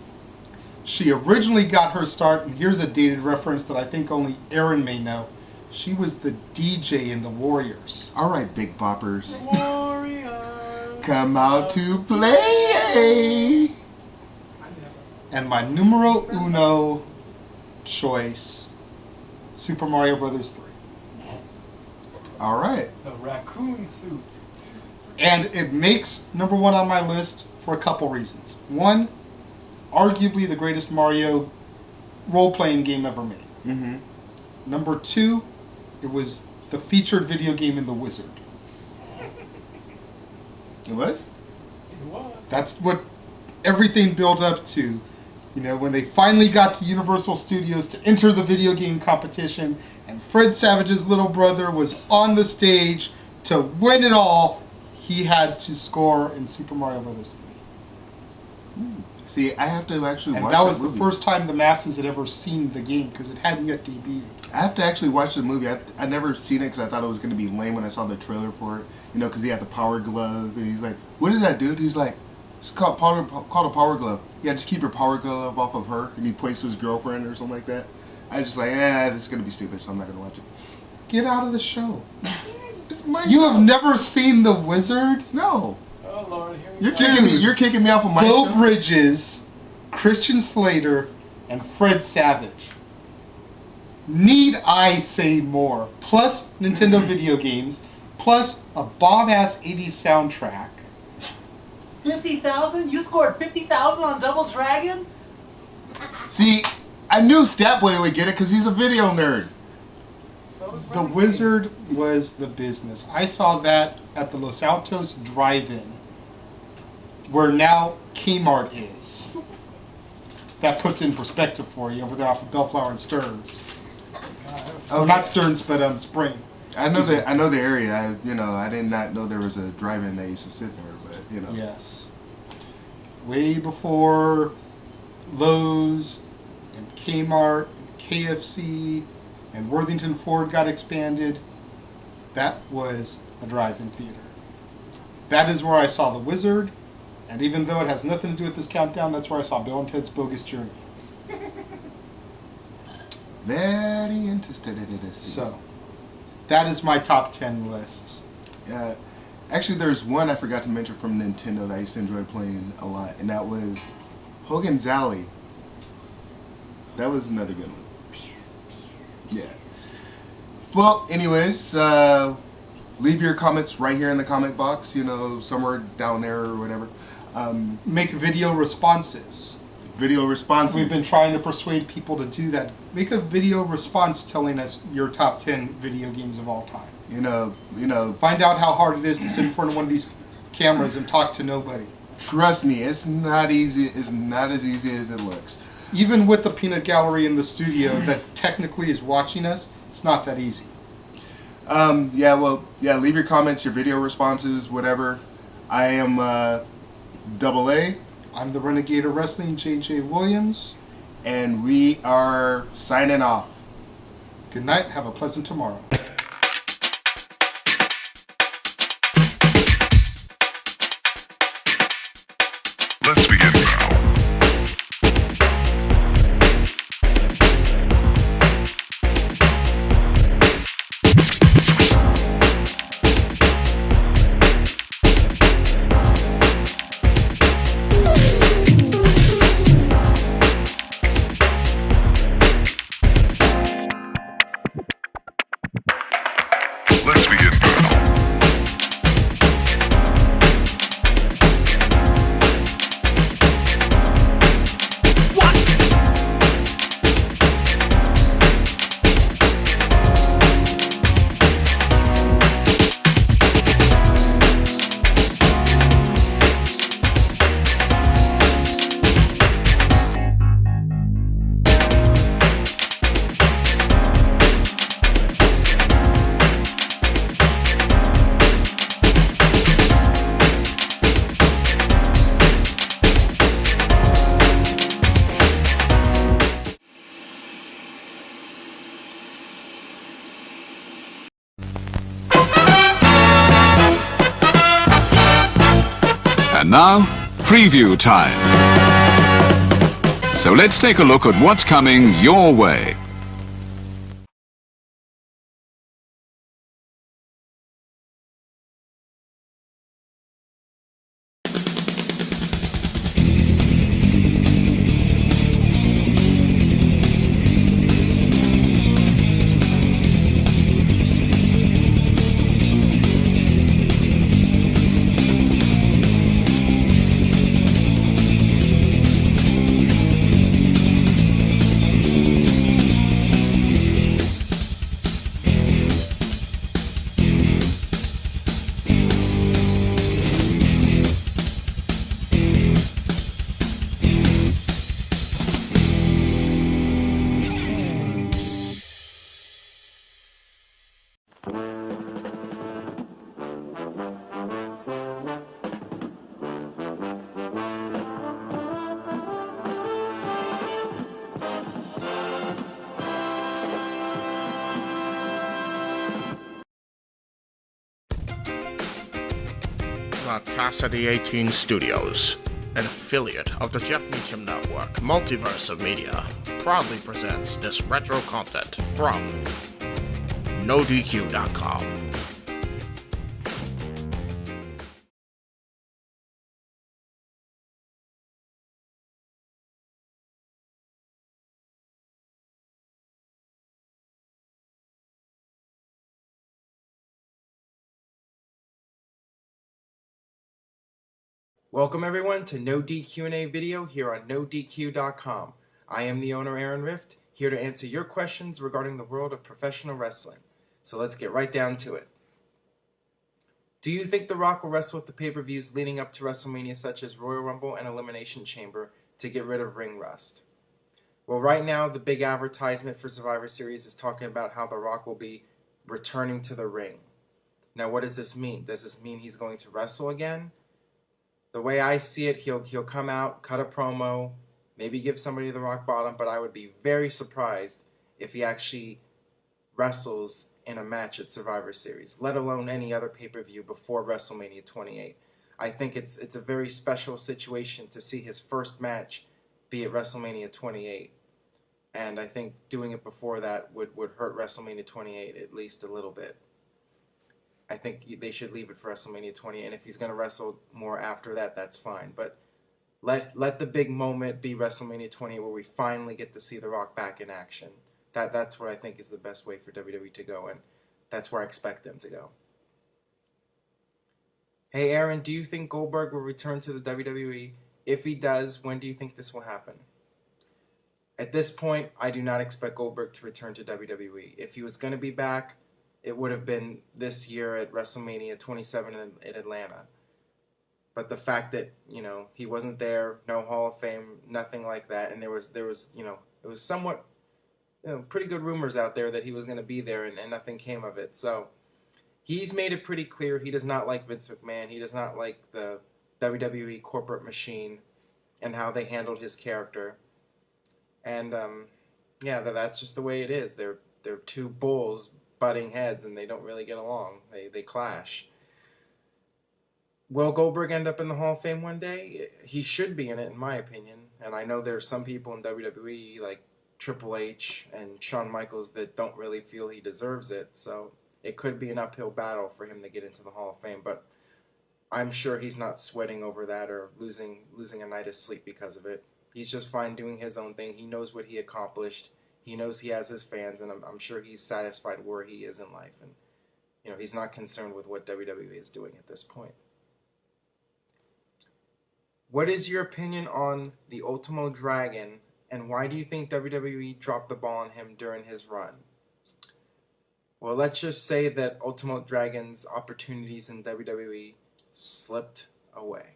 She originally got her start, and here's a dated reference that I think only Aaron may know. She was the DJ in the Warriors. Alright, Big Boppers. Warriors. Come out to play! And my numero uno choice, Super Mario Brothers 3. Alright. The raccoon suit. And it makes number 1 on my list for a couple reasons. 1, arguably the greatest Mario role-playing game ever made. Number 2, it was the featured video game in The Wizard. It was? It was. That's what everything built up to. When they finally got to Universal Studios to enter the video game competition, and Fred Savage's little brother was on the stage to win it all, he had to score in Super Mario Bros. 3. See, I have to actually and watch that was movie. the first time the masses had ever seen the game, because it hadn't yet debuted. I have to actually watch the movie. I never seen it because I thought it was going to be lame when I saw the trailer for it. Because he had the power glove, and he's like, "What is that, dude?" He's like, "It's called a power glove. Yeah, just keep your power glove off of her." And he points to his girlfriend or something like that. I was just like, this is going to be stupid, so I'm not going to watch it. Get out of the show. It's my You show. have never seen The Wizard? No. Oh Lord, here we You're go. kicking me. You're kicking me off of my Bo show. Bridges, Christian Slater, and Fred Savage. Need I say more? Plus Nintendo video games, plus a bomb-ass 80s soundtrack. 50,000? You scored 50,000 on Double Dragon? See, I knew Statboy would get it because he's a video nerd. The Wizard was the business. I saw that at the Los Altos Drive-In, where now Kmart is. That puts in perspective for you over there off of Bellflower and Stearns. Oh, not Stearns, but Spring. I know the area. I did not know there was a drive-in that used to sit there, but you know. Yes. Way before Lowe's and Kmart and KFC and Worthington Ford got expanded, that was a drive-in theater. That is where I saw The Wizard, and even though it has nothing to do with this countdown, that's where I saw Bill and Ted's Bogus Journey. Very interested in it. So, that is my top 10 list. Actually, there's one I forgot to mention from Nintendo that I used to enjoy playing a lot, and that was Hogan's Alley. That was another good one. Yeah. Well, anyways, leave your comments right here in the comment box, somewhere down there or whatever. Make video responses. Video responses. We've been trying to persuade people to do that. Make a video response telling us your top 10 video games of all time. Find out how hard it is to sit in front of one of these cameras and talk to nobody. Trust me, it's not easy. It's not as easy as it looks. Even with the peanut gallery in the studio that technically is watching us, it's not that easy. Leave your comments, your video responses, whatever. I am Double A. I'm the Renegade of Wrestling, J.J. Williams. And we are signing off. Good night. Have a pleasant tomorrow. Let's begin now. Let's begin now. And now, preview time. So let's take a look at what's coming your way. Casa D18 Studios, an affiliate of the Jeff Meacham Network, Multiverse of Media, proudly presents this retro content from NoDQ.com. Welcome everyone to NoDQ&A video here on NoDQ.com. I am the owner Aaron Rift, here to answer your questions regarding the world of professional wrestling. So let's get right down to it. Do you think The Rock will wrestle at the pay-per-views leading up to WrestleMania such as Royal Rumble and Elimination Chamber to get rid of ring rust? Well, right now the big advertisement for Survivor Series is talking about how The Rock will be returning to the ring. Now what does this mean? Does this mean he's going to wrestle again? The way I see it, he'll come out, cut a promo, maybe give somebody the rock bottom, but I would be very surprised if he actually wrestles in a match at Survivor Series, let alone any other pay-per-view before WrestleMania 28. I think it's a very special situation to see his first match be at WrestleMania 28. And I think doing it before that would hurt WrestleMania 28 at least a little bit. I think they should leave it for WrestleMania 20, and if he's going to wrestle more after that, that's fine. But let the big moment be WrestleMania 20, where we finally get to see The Rock back in action. That's what I think is the best way for WWE to go, and that's where I expect them to go. Hey Aaron, do you think Goldberg will return to the WWE? If he does, when do you think this will happen? At this point, I do not expect Goldberg to return to WWE. If he was going to be back, it would have been this year at WrestleMania 27 in Atlanta. But the fact that, he wasn't there, no Hall of Fame, nothing like that, and there was it was somewhat, pretty good rumors out there that he was going to be there, and nothing came of it. So he's made it pretty clear he does not like Vince McMahon. He does not like the WWE corporate machine and how they handled his character. And that's just the way it is. They're two bulls butting heads, and they don't really get along. They clash. Will Goldberg end up in the Hall of Fame one day? He should be in it, in my opinion. And I know there's some people in WWE, like Triple H and Shawn Michaels, that don't really feel he deserves it. So it could be an uphill battle for him to get into the Hall of Fame. But I'm sure he's not sweating over that or losing a night of sleep because of it. He's just fine doing his own thing. He knows what he accomplished. He knows he has his fans, and I'm sure he's satisfied where he is in life. And, he's not concerned with what WWE is doing at this point. What is your opinion on the Ultimo Dragon, and why do you think WWE dropped the ball on him during his run? Well, let's just say that Ultimo Dragon's opportunities in WWE slipped away.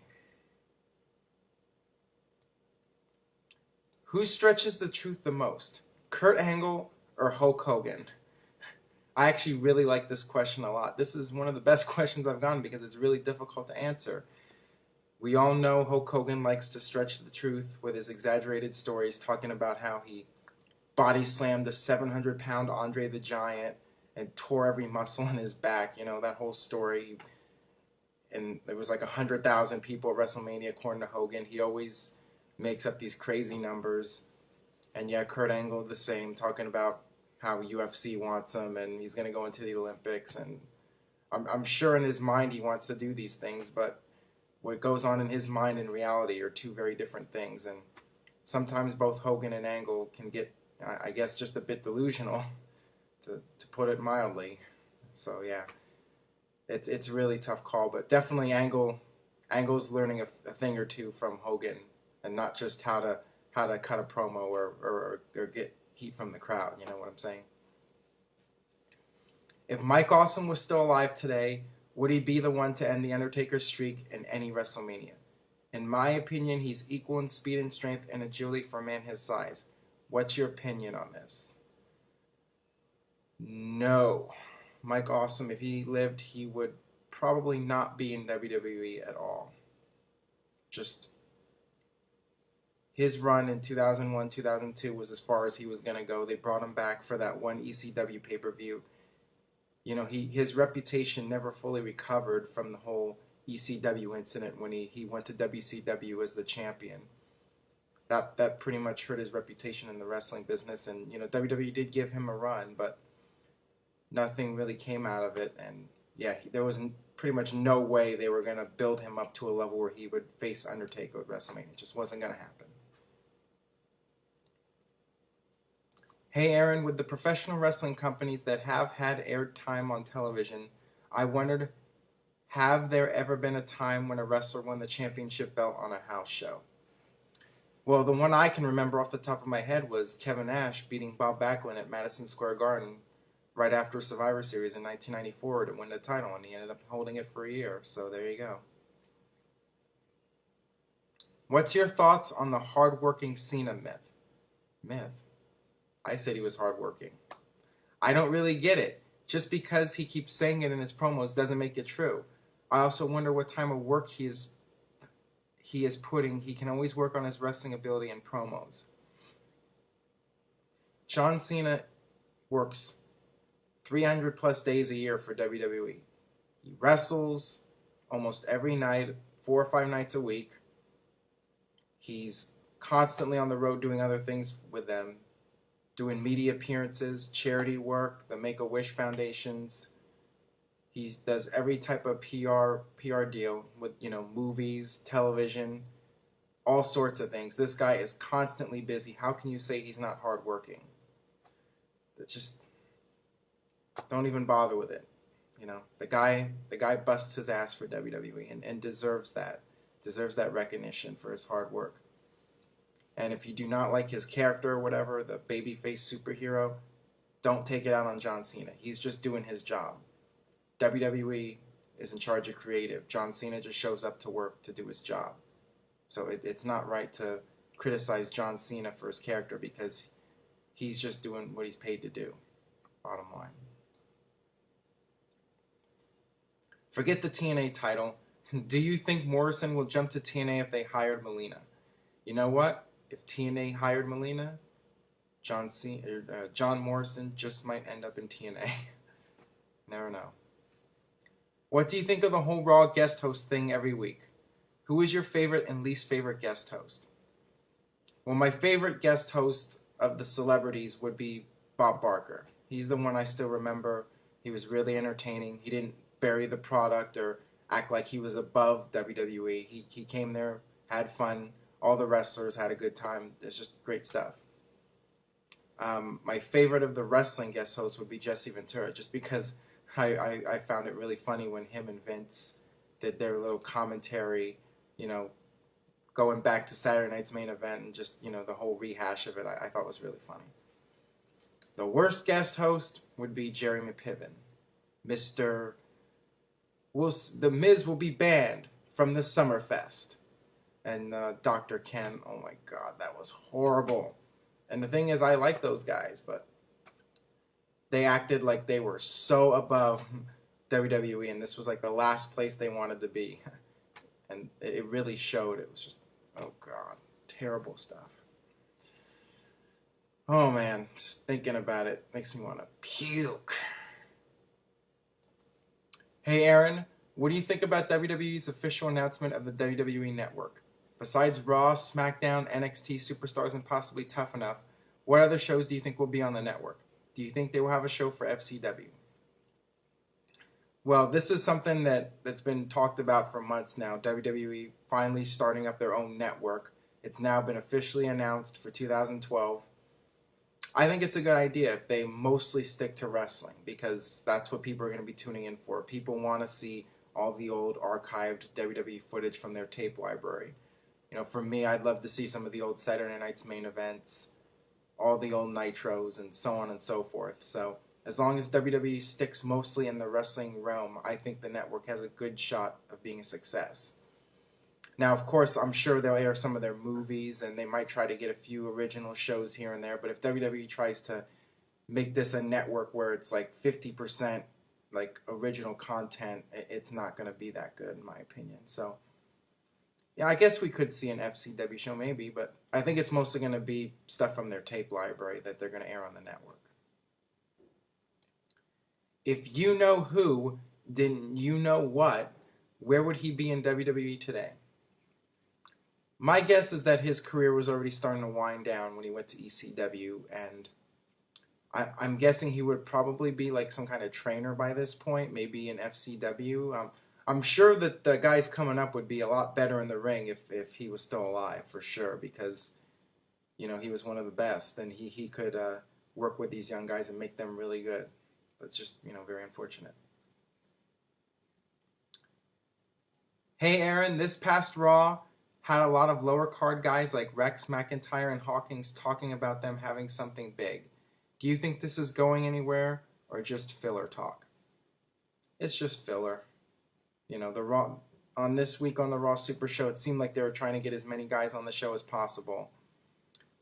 Who stretches the truth the most? Kurt Angle or Hulk Hogan? I actually really like this question a lot. This is one of the best questions I've gotten because it's really difficult to answer. We all know Hulk Hogan likes to stretch the truth with his exaggerated stories, talking about how he body slammed the 700-pound Andre the Giant and tore every muscle in his back. That whole story. And there was like 100,000 people at WrestleMania according to Hogan. He always makes up these crazy numbers. And yeah, Kurt Angle the same, talking about how UFC wants him and he's going to go into the Olympics. And I'm sure in his mind he wants to do these things, but what goes on in his mind and reality are two very different things. And sometimes both Hogan and Angle can get, I guess, just a bit delusional, to put it mildly. So yeah, it's a really tough call, but definitely Angle's learning a thing or two from Hogan, and not just how to cut a promo or get heat from the crowd, you know what I'm saying? If Mike Awesome was still alive today, would he be the one to end The Undertaker's streak in any WrestleMania? In my opinion, he's equal in speed and strength and agility for a man his size. What's your opinion on this? No. Mike Awesome, if he lived, he would probably not be in WWE at all. Just his run in 2001, 2002 was as far as he was going to go. They brought him back for that one ECW pay-per-view. His reputation never fully recovered from the whole ECW incident when he went to WCW as the champion. That pretty much hurt his reputation in the wrestling business. And, WWE did give him a run, but nothing really came out of it. And, yeah, there was pretty much no way they were going to build him up to a level where he would face Undertaker at WrestleMania. It just wasn't going to happen. Hey Aaron, with the professional wrestling companies that have had aired time on television, I wondered Have there ever been a time when a wrestler won the championship belt on a house show? Well, the one I can remember off the top of my head was Kevin Nash beating Bob Backlund at Madison Square Garden right after Survivor Series in 1994 to win the title, and he ended up holding it for a year. So there you go. What's your thoughts on the hardworking Cena myth? Myth? I said he was hardworking. I don't really get it. Just because he keeps saying it in his promos doesn't make it true. I also wonder what time of work he is putting. He can always work on his wrestling ability in promos. John Cena works 300 plus days a year for WWE. He wrestles almost every night, 4 or 5 nights a week. He's constantly on the road doing other things with them, doing media appearances, charity work, the Make-A-Wish Foundations. He does every type of PR deal with, movies, television, all sorts of things. This guy is constantly busy. How can you say he's not hardworking? Just don't even bother with it. The guy busts his ass for WWE and deserves that. Deserves that recognition for his hard work. And if you do not like his character or whatever, the babyface superhero, don't take it out on John Cena. He's just doing his job. WWE is in charge of creative. John Cena just shows up to work to do his job. So it's not right to criticize John Cena for his character because he's just doing what he's paid to do. Bottom line. Forget the TNA title. Do you think Morrison will jump to TNA if they hired Melina? You know what? If TNA hired Melina, John Morrison just might end up in TNA. Never know. What do you think of the whole Raw guest host thing every week? Who is your favorite and least favorite guest host? Well, my favorite guest host of the celebrities would be Bob Barker. He's the one I still remember. He was really entertaining. He didn't bury the product or act like he was above WWE. He came there, had fun. All the wrestlers had a good time. It's just great stuff. My favorite of the wrestling guest hosts would be Jesse Ventura, just because I found it really funny when him and Vince did their little commentary, going back to Saturday night's main event and just, the whole rehash of it, I thought was really funny. The worst guest host would be Jerry McPiven. The Miz will be banned from the Summerfest. And Dr. Ken, oh my God, that was horrible. And the thing is, I like those guys, but they acted like they were so above WWE, and this was like the last place they wanted to be. And it really showed. It was just, oh God, terrible stuff. Oh man, just thinking about it makes me want to puke. Hey Aaron, what do you think about WWE's official announcement of the WWE Network? Besides Raw, SmackDown, NXT, Superstars, and possibly Tough Enough, what other shows do you think will be on the network? Do you think they will have a show for FCW? Well, this is something that's been talked about for months now. WWE finally starting up their own network. It's now been officially announced for 2012. I think it's a good idea if they mostly stick to wrestling because that's what people are going to be tuning in for. People want to see all the old archived WWE footage from their tape library. For me, I'd love to see some of the old Saturday Night's main events, all the old Nitros, and so on and so forth. So as long as WWE sticks mostly in the wrestling realm, I think the network has a good shot of being a success. Now, of course, I'm sure they'll air some of their movies, and they might try to get a few original shows here and there, but if WWE tries to make this a network where it's like 50% like original content, it's not going to be that good, in my opinion. So yeah, I guess we could see an FCW show maybe, but I think it's mostly going to be stuff from their tape library that they're going to air on the network. If you know who, then you know what, where would he be in WWE today? My guess is that his career was already starting to wind down when he went to ECW, and I'm guessing he would probably be like some kind of trainer by this point, maybe in FCW. I'm sure that the guys coming up would be a lot better in the ring if he was still alive, for sure, because, he was one of the best, and he could work with these young guys and make them really good. But it's just, very unfortunate. Hey Aaron, this past Raw had a lot of lower card guys like Rex, McIntyre, and Hawkins talking about them having something big. Do you think this is going anywhere or just filler talk? It's just filler. You know, the Raw on this week on the Raw Super Show, it seemed like they were trying to get as many guys on the show as possible.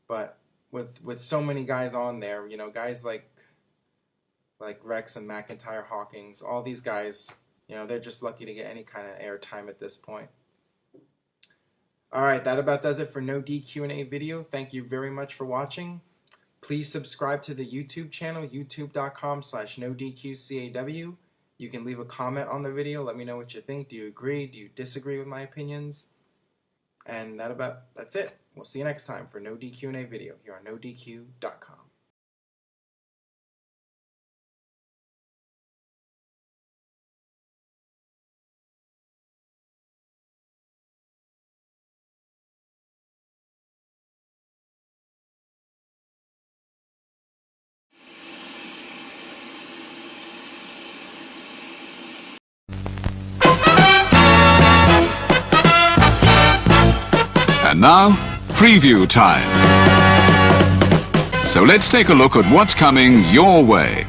But with so many guys on there, you know, guys like Rex and McIntyre, Hawkins, all these guys, you know, they're just lucky to get any kind of airtime at this point. All right, that about does it for No DQ&A video. Thank you very much for watching. Please subscribe to the YouTube channel, youtube.com/NoDQCAW. You can leave a comment on the video. Let me know what you think. Do you agree? Do you disagree with my opinions? And that's it. We'll see you next time for No DQ&A video here on NoDQ.com. And now, preview time. So let's take a look at what's coming your way.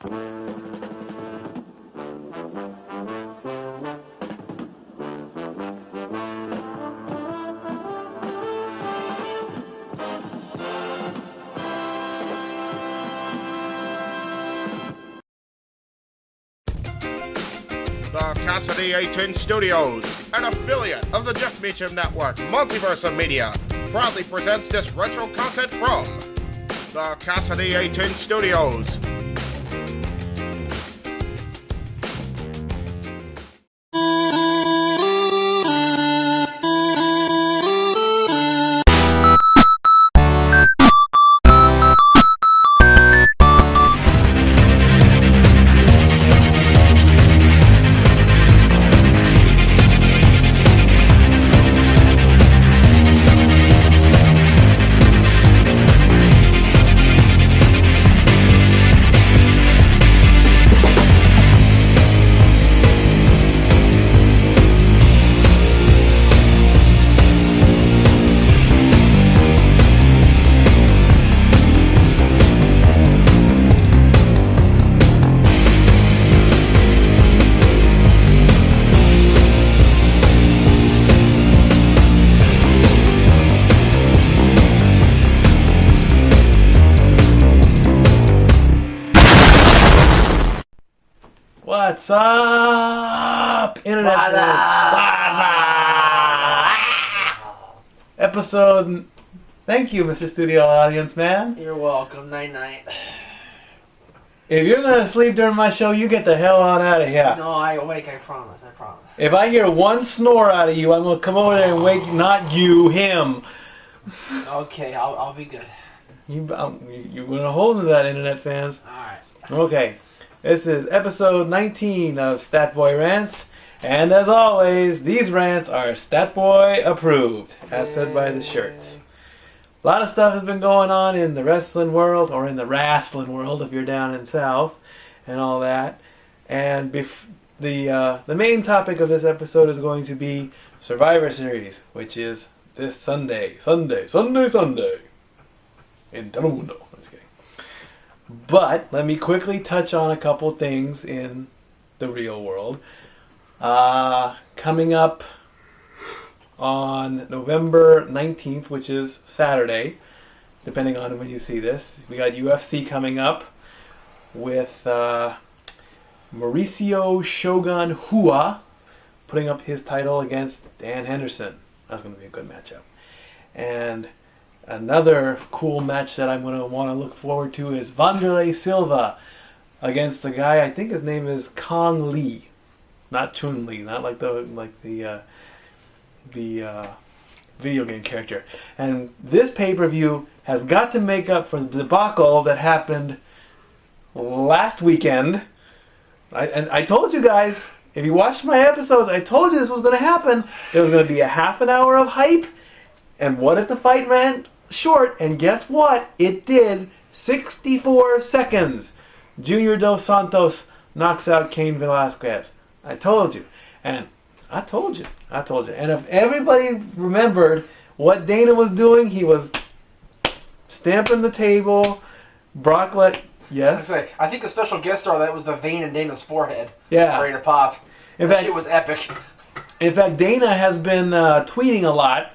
The Casa D18 Studios, an affiliate of the Jeff Meacham Network, Multiverse of Media, proudly presents this retro content from the Casa D18 Studios. What's up, Internet Episode. Thank you, Mr. Studio Audience Man. You're welcome. Night night. If you're gonna sleep during my show, you get the hell on out of here. No, I awake. I promise. I promise. If I hear one snore out of you, I'm gonna come over there and wake not you, him. Okay, I'll be good. You're gonna hold to that, Internet fans. All right. Okay. This is episode 19 of Stat Boy Rants, and as always, these rants are Stat Boy approved, as said by the shirts. A lot of stuff has been going on in the wrestling world, or in the wrestling world if you're down in South, and all that. And the main topic of this episode is going to be Survivor Series, which is this Sunday in Telemundo. But let me quickly touch on a couple things in the real world. Coming up on November 19th, which is Saturday, depending on when you see this, we got UFC coming up with Mauricio Shogun Hua putting up his title against Dan Henderson. That's going to be a good matchup. And another cool match that I'm going to want to look forward to is Wanderlei Silva against the guy, I think his name is Kong Lee, not Chun Li, not like the video game character. And this pay-per-view has got to make up for the debacle that happened last weekend. I told you guys, if you watched my episodes, I told you this was going to happen. There was going to be a half an hour of hype. And what if the fight ran short? And guess what? It did. 64 seconds. Junior Dos Santos knocks out Cain Velasquez. I told you. And I told you. And if everybody remembered what Dana was doing, he was stamping the table. Brock let... Yes? I think the special guest star, that was the vein in Dana's forehead. Yeah. Ready to pop. That shit was epic. In fact, Dana has been tweeting a lot.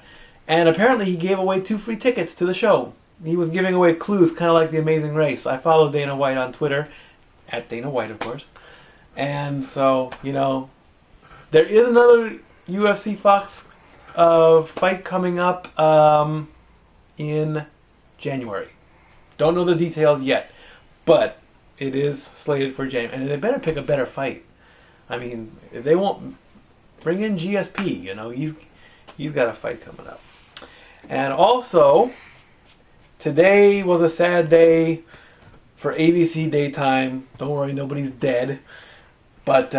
And apparently he gave away 2 free tickets to the show. He was giving away clues, kind of like The Amazing Race. I follow Dana White on Twitter, at Dana White, of course. And so, you know, there is another UFC Fox fight coming up in January. Don't know the details yet, but it is slated for January. And they better pick a better fight. I mean, if they won't bring in GSP, you know, he's got a fight coming up. And also, today was a sad day for ABC Daytime. Don't worry, nobody's dead. But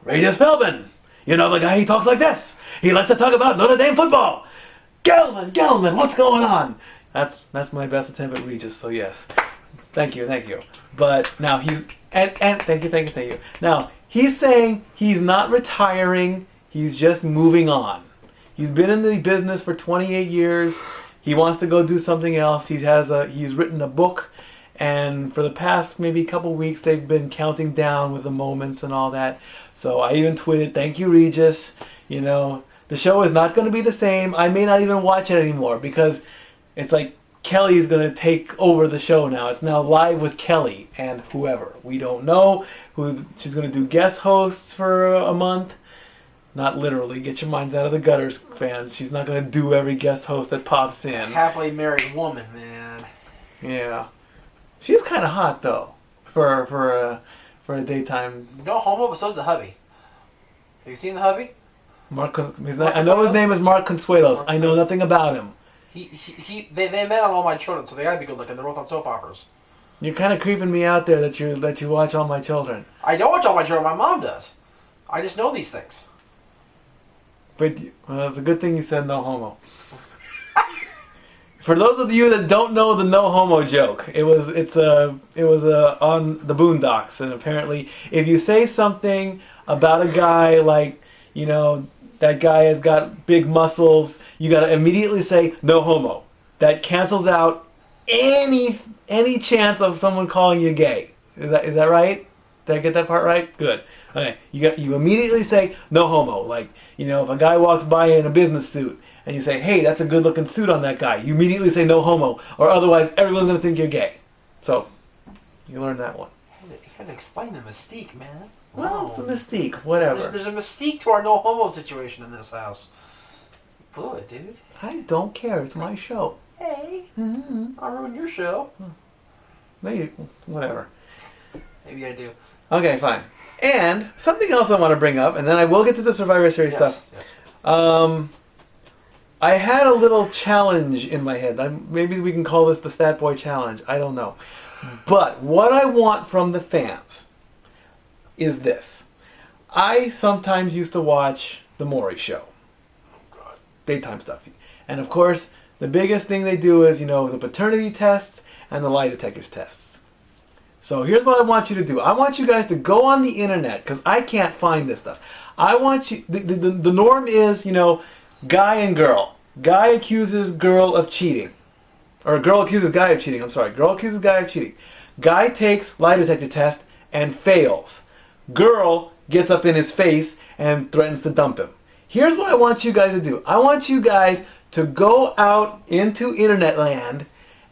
Regis Philbin, you know, the guy, he talks like this. He likes to talk about Notre Dame football. Gelman, what's going on? That's my best attempt at Regis, so yes. Thank you. But now he's... And thank you. Now, he's saying he's not retiring, he's just moving on. He's been in the business for 28 years. He wants to go do something else. He's written a book, and for the past maybe couple weeks they've been counting down with the moments and all that. So I even tweeted, "Thank you, Regis. You know, the show is not going to be the same. I may not even watch it anymore because it's like Kelly's going to take over the show now. It's now live with Kelly and whoever. We don't know who she's going to do guest hosts for a month." Not literally. Get your minds out of the gutters, fans. She's not going to do every guest host that pops in. Happily married woman, man. Yeah. She's kind of hot, though, for a daytime. No homo, but so's the hubby. Have you seen the hubby? I know his name is Mark Consuelos. I know nothing about him. They met on All My Children, so they gotta be good looking. They're both on soap operas. You're kind of creeping me out there that you watch All My Children. I don't watch All My Children. My mom does. I just know these things. But it's a good thing you said no homo. For those of you that don't know the no homo joke, it was on the Boondocks, and apparently if you say something about a guy like, you know, that guy has got big muscles, you got to immediately say no homo. That cancels out any chance of someone calling you gay. Is that right? Did I get that part right? Good. Okay. You immediately say no homo. Like, you know, if a guy walks by in a business suit and you say, "Hey, that's a good looking suit on that guy," you immediately say no homo, or otherwise everyone's gonna think you're gay. So you learned that one. You gotta explain the mystique, man. Well, it's a mystique. Whatever. There's a mystique to our no homo situation in this house. Blew it, dude. I don't care. It's my show. Hey, I'll ruin your show. Maybe, whatever. Maybe I do. Okay, fine. And something else I want to bring up, and then I will get to the Survivor Series stuff. Yes. I had a little challenge in my head. Maybe we can call this the Stat Boy Challenge. I don't know. But what I want from the fans is this. I sometimes used to watch The Maury Show. Daytime stuff. And of course, the biggest thing they do is, you know, the paternity tests and the lie detectors tests. So here's what I want you to do. I want you guys to go on the internet, because I can't find this stuff. I want you, the norm is, you know, guy and girl. Guy accuses girl of cheating. Or girl accuses guy of cheating, I'm sorry. Girl accuses guy of cheating. Guy takes lie detector test and fails. Girl gets up in his face and threatens to dump him. Here's what I want you guys to do. I want you guys to go out into internet land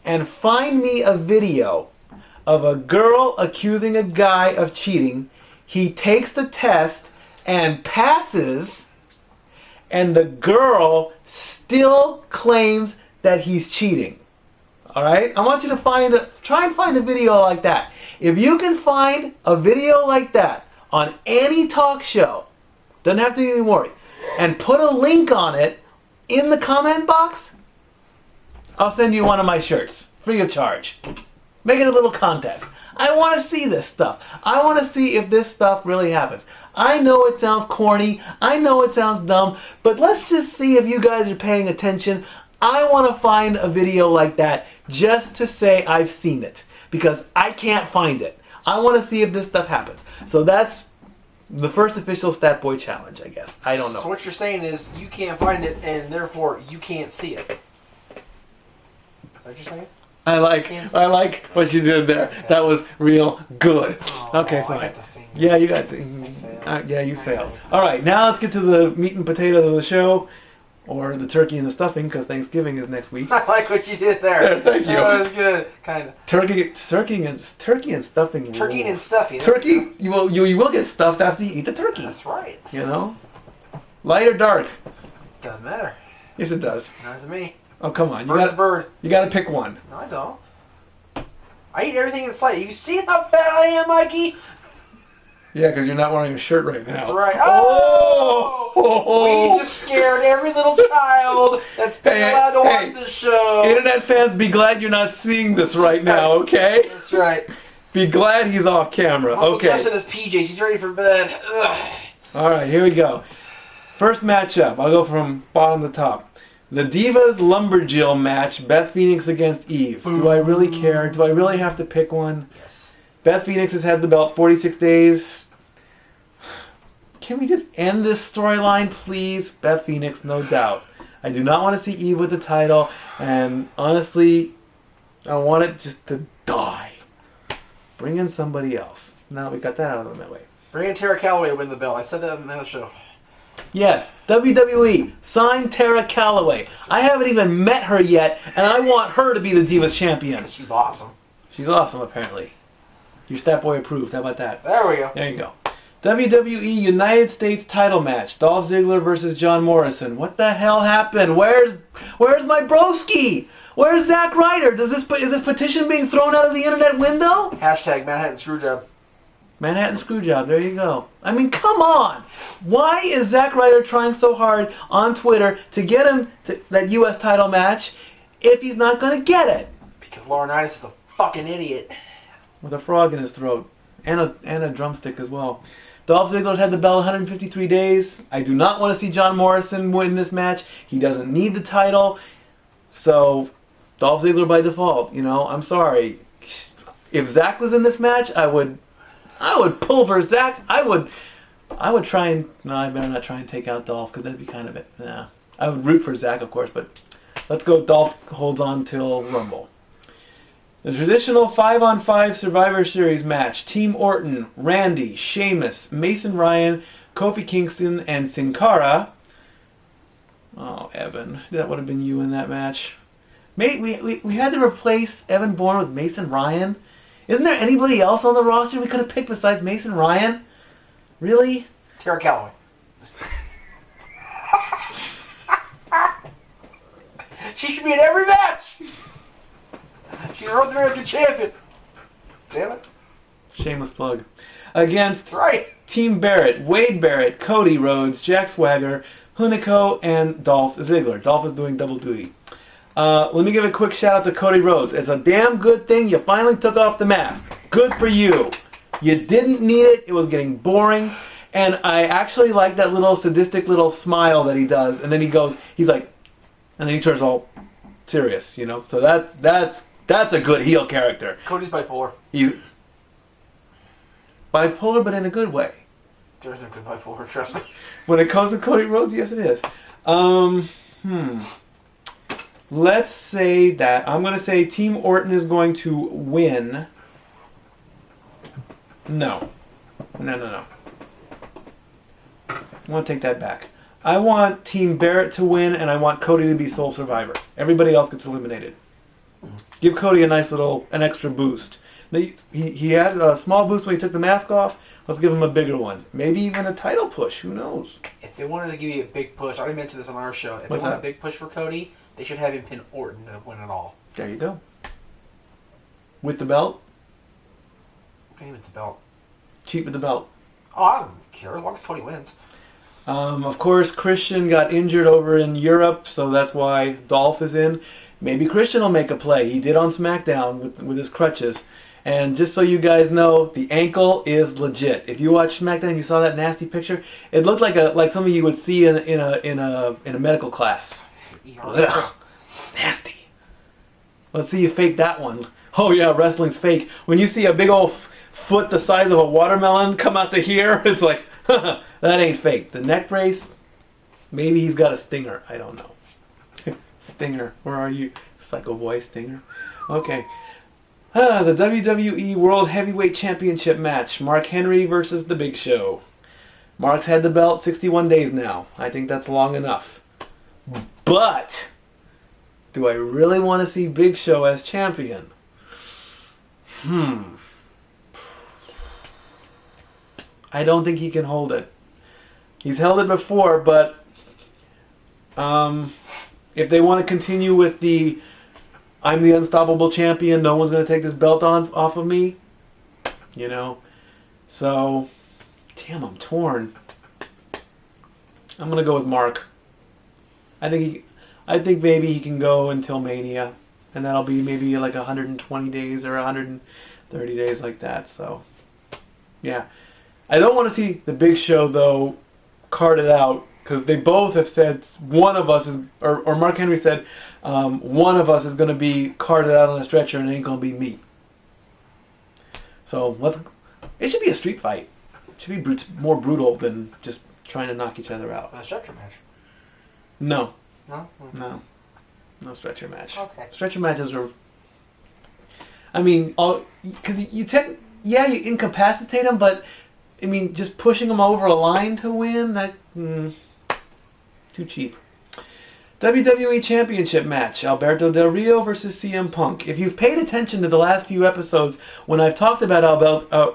and find me a video of a girl accusing a guy of cheating. He takes the test and passes, and the girl still claims that he's cheating. Alright? I want you to try and find a video like that. If you can find a video like that on any talk show, doesn't have to be anymore, and put a link on it in the comment box, I'll send you one of my shirts, free of charge. Make it a little contest. I want to see this stuff. I want to see if this stuff really happens. I know it sounds corny. I know it sounds dumb. But let's just see if you guys are paying attention. I want to find a video like that just to say I've seen it. Because I can't find it. I want to see if this stuff happens. So that's the first official Stat Boy Challenge, I guess. I don't know. So what you're saying is you can't find it, and therefore you can't see it. Is that what you're saying? I like what you did there. Okay. That was real good. Okay, fine. Yeah, you got the. Yeah, you failed. All right, now let's get to the meat and potatoes of the show, or the turkey and the stuffing, because Thanksgiving is next week. I like what you did there. Thank you. That was good, kind of. Turkey and stuffing. Turkey and stuffing. Turkey. You will get stuffed after you eat the turkey. That's right. You know, light or dark. Doesn't matter. Yes, it does. Not to me. Oh, come on. Bird. You gotta pick one. No, I don't. I eat everything in sight. You see how fat I am, Mikey? Yeah, because you're not wearing a shirt right now. That's right. Oh! We just scared every little child that's been allowed to watch this show. Internet fans, be glad you're not seeing this right now, okay? That's right. Be glad he's off camera. Okay. Jeff's in his PJs. He's ready for bed. Ugh. All right, here we go. First matchup. I'll go from bottom to top. The Divas Lumberjill match, Beth Phoenix against Eve. Do I really care? Do I really have to pick one? Yes. Beth Phoenix has had the belt 46 days. Can we just end this storyline, please? Beth Phoenix, no doubt. I do not want to see Eve with the title, and honestly, I want it just to die. Bring in somebody else. Now we got that out of the way. Bring in Tara Calloway to win the belt. I said that in the show. Yes, WWE, sign Tara Calloway. I haven't even met her yet, and I want her to be the Divas Champion. She's awesome. She's awesome, apparently. Your stat boy approved. How about that? There we go. There you go. WWE United States title match. Dolph Ziggler versus John Morrison. What the hell happened? Where's my broski? Where's Zack Ryder? Is this petition being thrown out of the internet window? Hashtag Manhattan Screwjob. Manhattan Screwjob, there you go. I mean, come on! Why is Zack Ryder trying so hard on Twitter to get him to that U.S. title match if he's not going to get it? Because Laurinaitis is a fucking idiot. With a frog in his throat. And a drumstick as well. Dolph Ziggler's had the belt 153 days. I do not want to see John Morrison win this match. He doesn't need the title. So, Dolph Ziggler by default. You know, I'm sorry. If Zack was in this match, I would pull for Zack. I would try and... No, I better not try and take out Dolph, because that'd be kind of it. Nah. I would root for Zack, of course, but let's go Dolph holds on till Rumble. The traditional 5-on-5 Survivor Series match. Team Orton, Randy, Sheamus, Mason Ryan, Kofi Kingston, and Sin Cara. Oh, Evan. That would have been you in that match. We had to replace Evan Bourne with Mason Ryan. Isn't there anybody else on the roster we could have picked besides Mason Ryan? Really? Tara Calloway. She should be in every match. She's North American champion. Damn it. Shameless plug. Against right. Team Barrett, Wade Barrett, Cody Rhodes, Jack Swagger, Hunico, and Dolph Ziggler. Dolph is doing double duty. Let me give a quick shout out to Cody Rhodes. It's a damn good thing you finally took off the mask. Good for you. You didn't need it. It was getting boring. And I actually like that little sadistic little smile that he does. And then he's like, and then he turns all serious, you know. So that's a good heel character. Cody's bipolar. He's bipolar, but in a good way. There's no good bipolar, trust me. When it comes to Cody Rhodes, yes it is. Let's say that I'm going to say Team Orton is going to win. No. I want to take that back. I want Team Barrett to win, and I want Cody to be sole survivor. Everybody else gets eliminated. Give Cody an extra boost. He had a small boost when he took the mask off. Let's give him a bigger one. Maybe even a title push. Who knows? If they wanted to give you a big push, I already mentioned this on our show. If they want a big push for Cody, they should have him pin Orton to win it all. There you go. With the belt? Okay, with the belt. Cheap with the belt. Oh, I don't care as long as Cody wins. Of course, Christian got injured over in Europe, so that's why Dolph is in. Maybe Christian will make a play. He did on SmackDown with his crutches. And just so you guys know, the ankle is legit. If you watch SmackDown and you saw that nasty picture, it looked like something you would see in a medical class. Ugh, nasty. Let's see you fake that one. Oh yeah, wrestling's fake. When you see a big old foot the size of a watermelon come out to here, it's like, that ain't fake. The neck brace, maybe he's got a stinger. I don't know. Stinger, where are you? Psycho boy, Stinger. Okay. The WWE World Heavyweight Championship match. Mark Henry versus The Big Show. Mark's had the belt 61 days now. I think that's long enough. But, do I really want to see Big Show as champion? I don't think he can hold it. He's held it before, but if they want to continue with the I'm the unstoppable champion, no one's going to take this belt off of me, you know. So, damn, I'm torn. I'm going to go with Mark. I think maybe he can go until Mania, and that'll be maybe like 120 days or 130 days like that. So, yeah. I don't want to see the Big Show, though, carted out, because they both have said one of us is, or Mark Henry said, one of us is going to be carted out on a stretcher and it ain't going to be me. So, it should be a street fight. It should be more brutal than just trying to knock each other out. A stretcher match? No. No? No. No stretcher match. Okay. Stretcher matches are... I mean, because yeah, you incapacitate him, but I mean, just pushing him over a line to win, that too cheap. WWE Championship match, Alberto Del Rio versus CM Punk. If you've paid attention to the last few episodes when I've talked about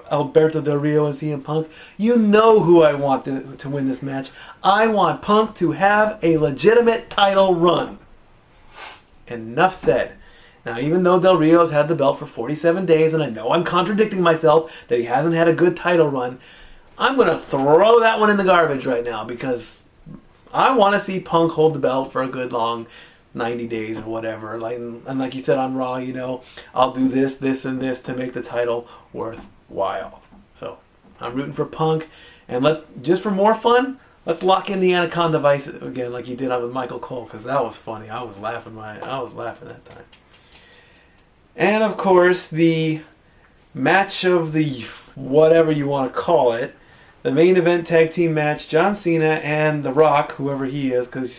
Alberto Del Rio and CM Punk, you know who I want to win this match. I want Punk to have a legitimate title run. Enough said. Now, even though Del Rio's had the belt for 47 days, and I know I'm contradicting myself that he hasn't had a good title run, I'm going to throw that one in the garbage right now because I want to see Punk hold the belt for a good long 90 days or whatever. And like you said on Raw, you know, I'll do this, this, and this to make the title worthwhile. So I'm rooting for Punk. And just for more fun, let's lock in the Anaconda Vice again like you did with Michael Cole, because that was funny. I was laughing that time. And of course, the match of the whatever you want to call it, the main event tag team match, John Cena and The Rock, whoever he is, because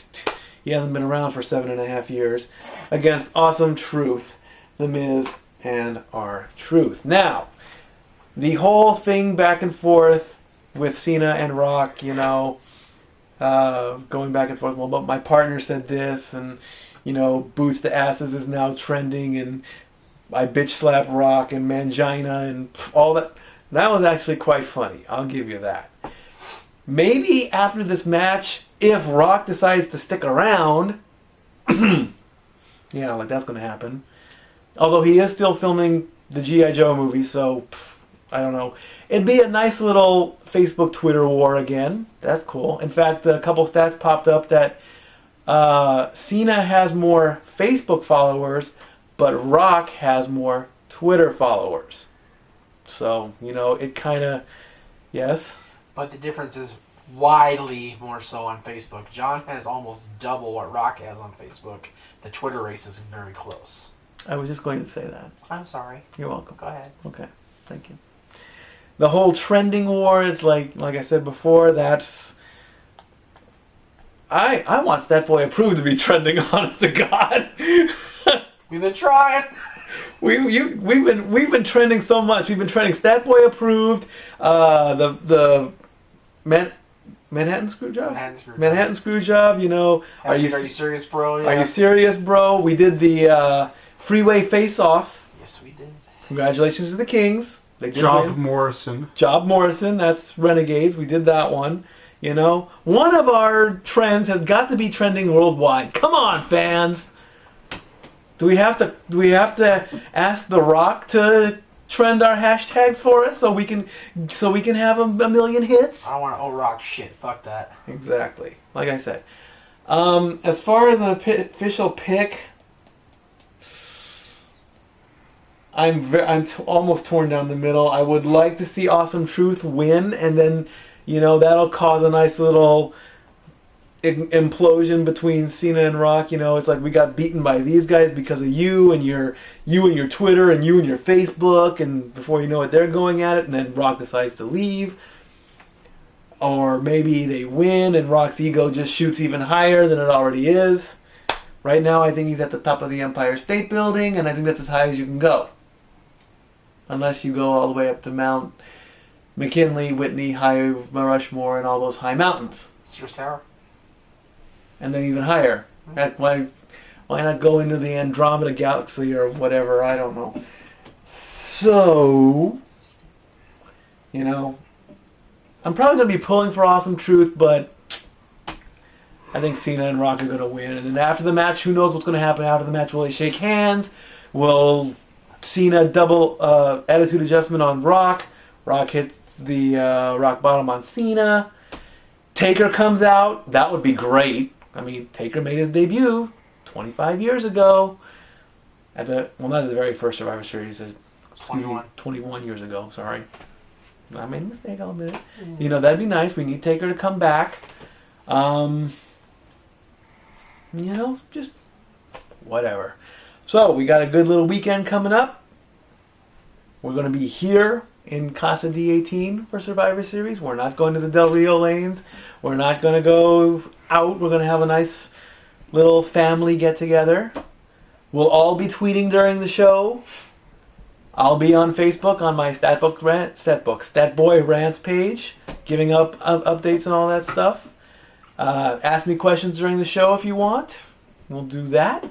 he hasn't been around for 7.5 years, against Awesome Truth, The Miz, and R-Truth. Now, the whole thing back and forth with Cena and Rock, you know, going back and forth, well, but my partner said this, and, you know, Boots to Asses is now trending, and I bitch slap Rock and Mangina and all that. That was actually quite funny. I'll give you that. Maybe after this match, if Rock decides to stick around, yeah, like that's going to happen. Although he is still filming the G.I. Joe movie, so I don't know. It'd be a nice little Facebook Twitter war again. That's cool. In fact, a couple stats popped up that Cena has more Facebook followers, but Rock has more Twitter followers. So, you know, it kind of, yes? But the difference is widely more so on Facebook. John has almost double what Rock has on Facebook. The Twitter race is very close. I was just going to say that. I'm sorry. You're welcome. Go ahead. Okay, thank you. The whole trending war is like I said before, that's... I want Stat Boy Approved to be trending, honest to God. We've been trying. We've been trending so much. We've been trending Stat Boy Approved, the Manhattan Screwjob. Manhattan Screwjob. You know. Are you serious, bro? Yeah. Are you serious, bro? We did the Freeway Face Off. Yes, we did. Congratulations to the Kings. They did Job Morrison. Job Morrison. That's Renegades. We did that one. You know, one of our trends has got to be trending worldwide. Come on, fans. Do we have to ask The Rock to trend our hashtags for us so we can have a million hits? I don't want to rock shit. Fuck that. Exactly. Like I said. As far as an official pick, I'm almost torn down the middle. I would like to see Awesome Truth win, and then, you know, that'll cause a nice little implosion between Cena and Rock. You know, it's like we got beaten by these guys because of you and your Twitter and you and your Facebook, and before you know it, they're going at it, and then Rock decides to leave. Or maybe they win and Rock's ego just shoots even higher than it already is. Right now, I think he's at the top of the Empire State Building, and I think that's as high as you can go. Unless you go all the way up to Mount McKinley, Whitney, High Rushmore, and all those high mountains. Sears Tower. And then even higher. Heck, why not go into the Andromeda Galaxy or whatever? I don't know. So, you know, I'm probably going to be pulling for Awesome Truth, but I think Cena and Rock are going to win. And then after the match, who knows what's going to happen after the match? Will they shake hands? Will Cena double attitude adjustment on Rock? Rock hits the rock bottom on Cena. Taker comes out. That would be great. I mean, Taker made his debut 25 years ago. Not at the very first Survivor Series. 21 years ago, sorry. I made a mistake, I'll admit it. You know, that'd be nice. We need Taker to come back. You know, just whatever. So, we got a good little weekend coming up. We're going to be here in Casa D18 for Survivor Series. We're not going to the Del Rio lanes. We're not going to go out. We're going to have a nice little family get-together. We'll all be tweeting during the show. I'll be on Facebook on my Statboy Rants page, giving up updates and all that stuff. Ask me questions during the show if you want. We'll do that.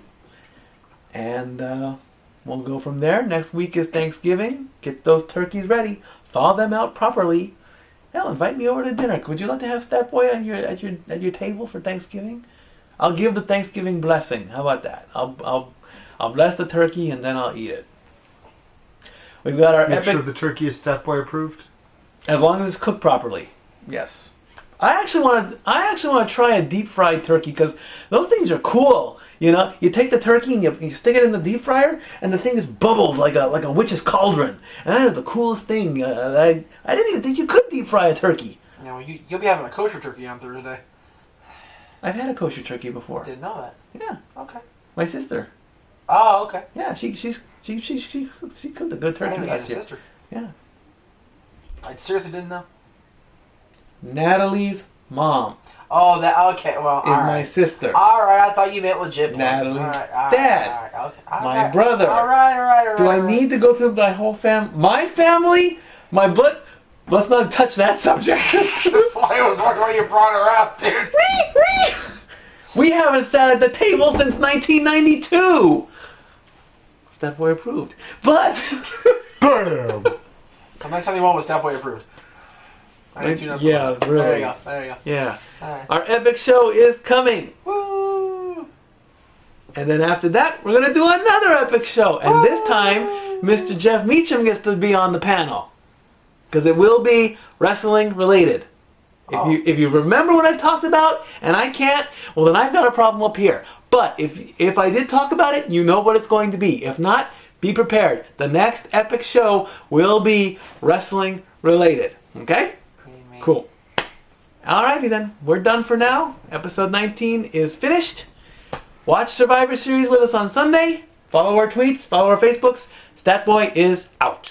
And we'll go from there. Next week is Thanksgiving. Get those turkeys ready. Thaw them out properly. Hell, invite me over to dinner. Would you like to have Statboy at your table for Thanksgiving? I'll give the Thanksgiving blessing. How about that? I'll bless the turkey and then I'll eat it. We've got our Make epic. sure the turkey is Statboy approved. As long as it's cooked properly. Yes. I actually want to try a deep fried turkey because those things are cool. You know, you take the turkey and you stick it in the deep fryer, and the thing just bubbles like a witch's cauldron. And that is the coolest thing. I didn't even think you could deep fry a turkey. You know, you'll be having a kosher turkey on Thursday. I've had a kosher turkey before. Didn't know that. Yeah. Okay. My sister. Oh, okay. Yeah, she cooked a good turkey I didn't know you had last a year. sister. Yeah. I seriously didn't know. Natalie's mom. Oh, that okay. Well, is all right. my sister. All right, I thought you meant legit. Natalie's all right, dad. All right, okay. My brother. All right. Do I need to go through my whole my family? My blood? Let's not touch that subject. That's why I was wondering why you brought her up, dude. We haven't sat at the table since 1992. Statboy approved. But Damn. So 1971 was Statboy approved. Yeah, really. There you go. Yeah. All right. Our epic show is coming. Woo! And then after that, we're going to do another epic show. And this time, Mr. Jeff Meacham gets to be on the panel. Because it will be wrestling related. If you remember what I talked about, and I can't, well then I've got a problem up here. But if I did talk about it, you know what it's going to be. If not, be prepared. The next epic show will be wrestling related. Okay? Amen. Cool. Alrighty then. We're done for now. Episode 19 is finished. Watch Survivor Series with us on Sunday. Follow our tweets. Follow our Facebooks. Statboy is out.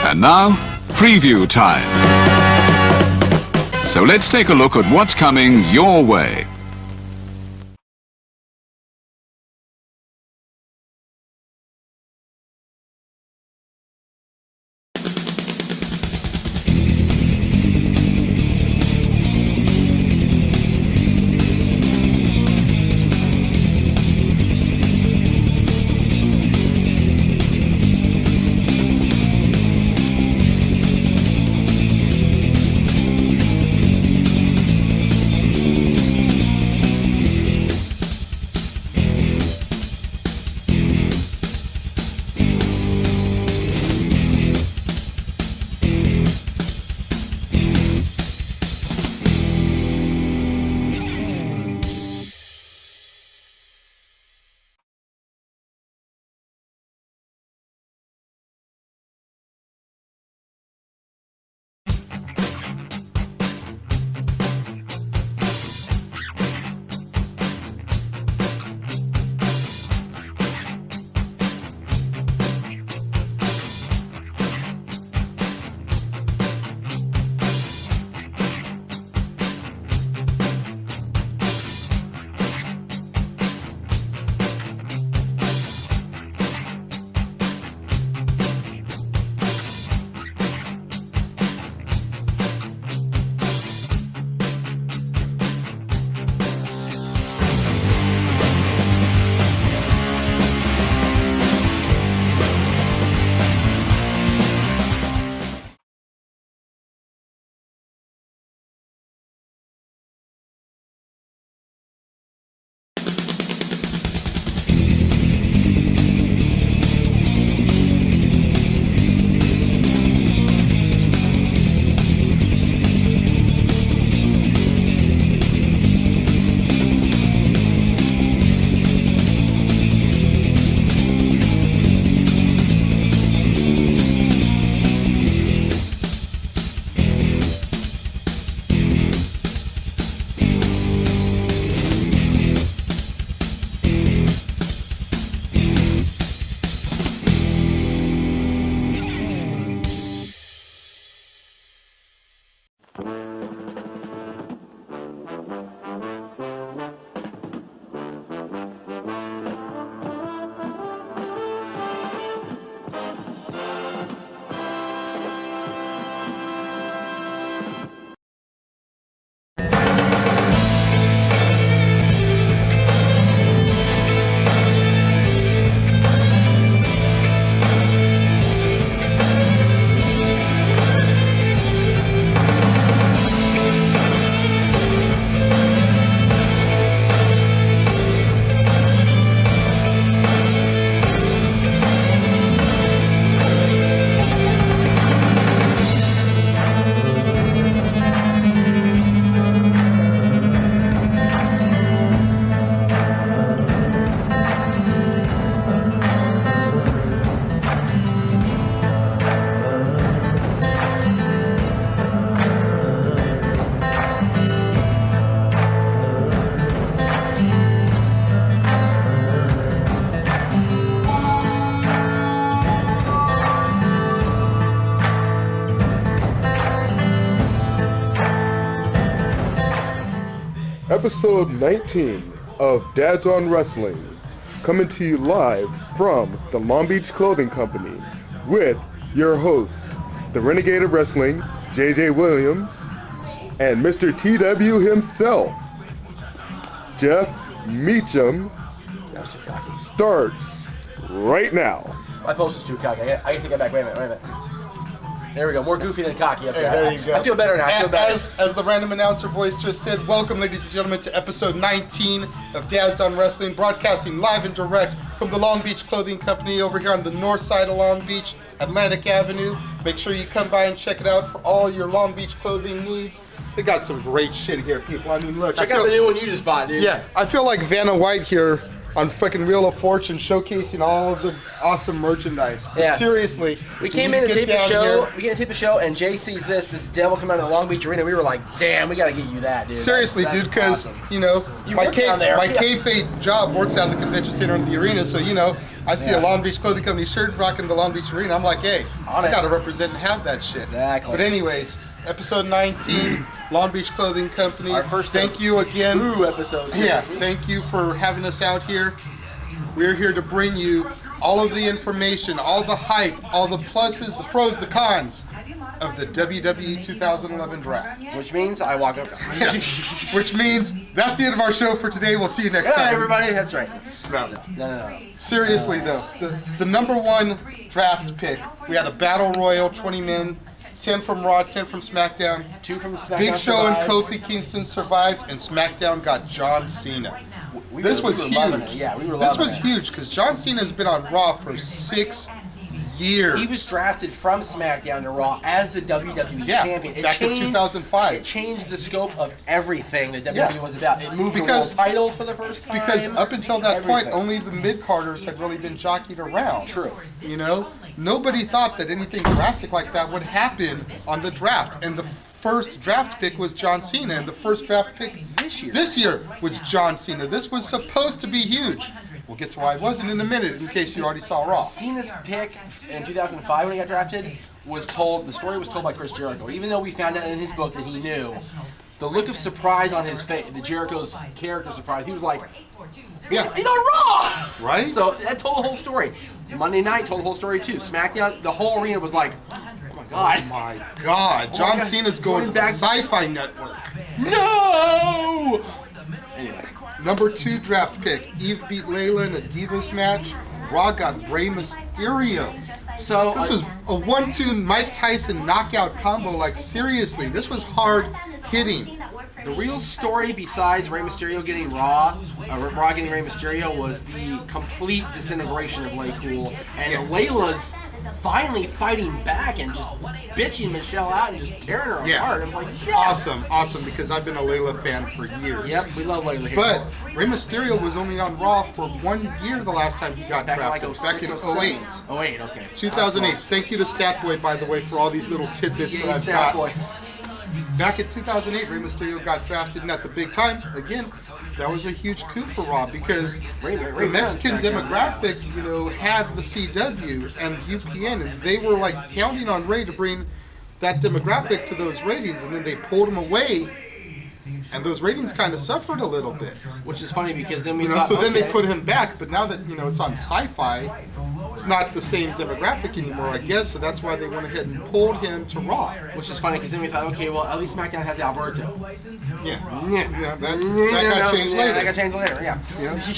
And now, preview time. So let's take a look at what's coming your way. episode 19 of Dads on Wrestling, coming to you live from the Long Beach Clothing Company with your host, the Renegade of Wrestling, JJ Williams, and Mr. TW himself, Jeff Meacham. Starts right now. My post is too cocky. I can take that back. Wait a minute. There we go. More goofy than cocky up there. There you go. I feel better now. I feel better. As the random announcer voice just said, welcome, ladies and gentlemen, to episode 19 of Dads on Wrestling, broadcasting live and direct from the Long Beach Clothing Company over here on the north side of Long Beach, Atlantic Avenue. Make sure you come by and check it out for all your Long Beach clothing needs. They got some great shit here, people. I mean, look. Check out the new one you just bought, dude. Yeah, I feel like Vanna White here on fucking Wheel of Fortune, showcasing all of the awesome merchandise. But yeah. Seriously, we came in to tape the show. We came to tape the show, and Jay sees this devil come out of the Long Beach Arena. We were like, damn, we got to get you that, dude. Seriously, that's dude, because awesome. you know my Yeah. kayfabe job works out of the convention center in the arena. So you know, I see a Long Beach Clothing Company shirt rocking the Long Beach Arena. I'm like, hey, I got to represent and have that shit. Exactly. But anyways. Episode 19, Long Beach Clothing Company. Our first thank you again. 2 episodes. Yeah, thank you for having us out here. We're here to bring you all of the information, all the hype, all the pluses, the pros, the cons of the WWE 2011 draft. Which means I walk up. Which means that's the end of our show for today. We'll see you next time. Everybody, that's right. No. Seriously though, the number 1 draft pick, we had a battle royal, 20 men. 10 from Raw, 10 from SmackDown. 2 from SmackDown. Big Show and Kofi Kingston survived, and SmackDown got John Cena. This was huge. Yeah, we were This was huge because John Cena has been on Raw for 6 years. He was drafted from SmackDown to Raw as the WWE champion. Back in 2005. It changed the scope of everything that WWE was about. It moved the world titles for the first time. Because up until that point, only the mid-carders had really been jockeyed around. True. You know? Nobody thought that anything drastic like that would happen on the draft. And the first draft pick was John Cena, and the first draft pick this year was John Cena. This was supposed to be huge. We'll get to why it wasn't in a minute, in case you already saw Raw. Cena's pick in 2005 when he got drafted the story was told by Chris Jericho. Even though we found out in his book that he knew, the look of surprise on his face, the Jericho's character surprise, he was like, he's on Raw! Right? So that told the whole story. Monday night told the whole story too. SmackDown, the whole arena was like, oh my god. Oh my god. John Cena's going to the Sci-Fi Network. No! Anyway. Number 2 draft pick. Eve beat Layla in a Divas match. Raw got Rey Mysterio. So this was a 1-2 Mike Tyson knockout combo. Like, seriously, this was hard hitting. The real story besides Rey Mysterio getting Raw getting Rey Mysterio was the complete disintegration of LayCool and Layla's finally fighting back and just bitching Michelle out and just tearing her apart. It was like, awesome, because I've been a Layla fan for years. Yep, we love Layla here. But Rey Mysterio was only on Raw for 1 year the last time he got drafted. Back in 08. 08, okay. 2008. Thank you to Statboy, by the way, for all these little tidbits that I've got. Back in 2008, Rey Mysterio got drafted, and at the big time, again, that was a huge coup for Raw because the Mexican demographic, you know, had the CW and UPN, and they were like counting on Rey to bring that demographic to those ratings, and then they pulled him away, and those ratings kind of suffered a little bit. Which is funny because then we thought, so then they put him back, but now that, you know, it's on Sci-Fi, it's not the same demographic anymore, I guess, so that's why they went ahead and pulled him to Raw. Which is funny because then we thought, okay, well, at least SmackDown has Alberto. That got changed later. That got changed later, yeah.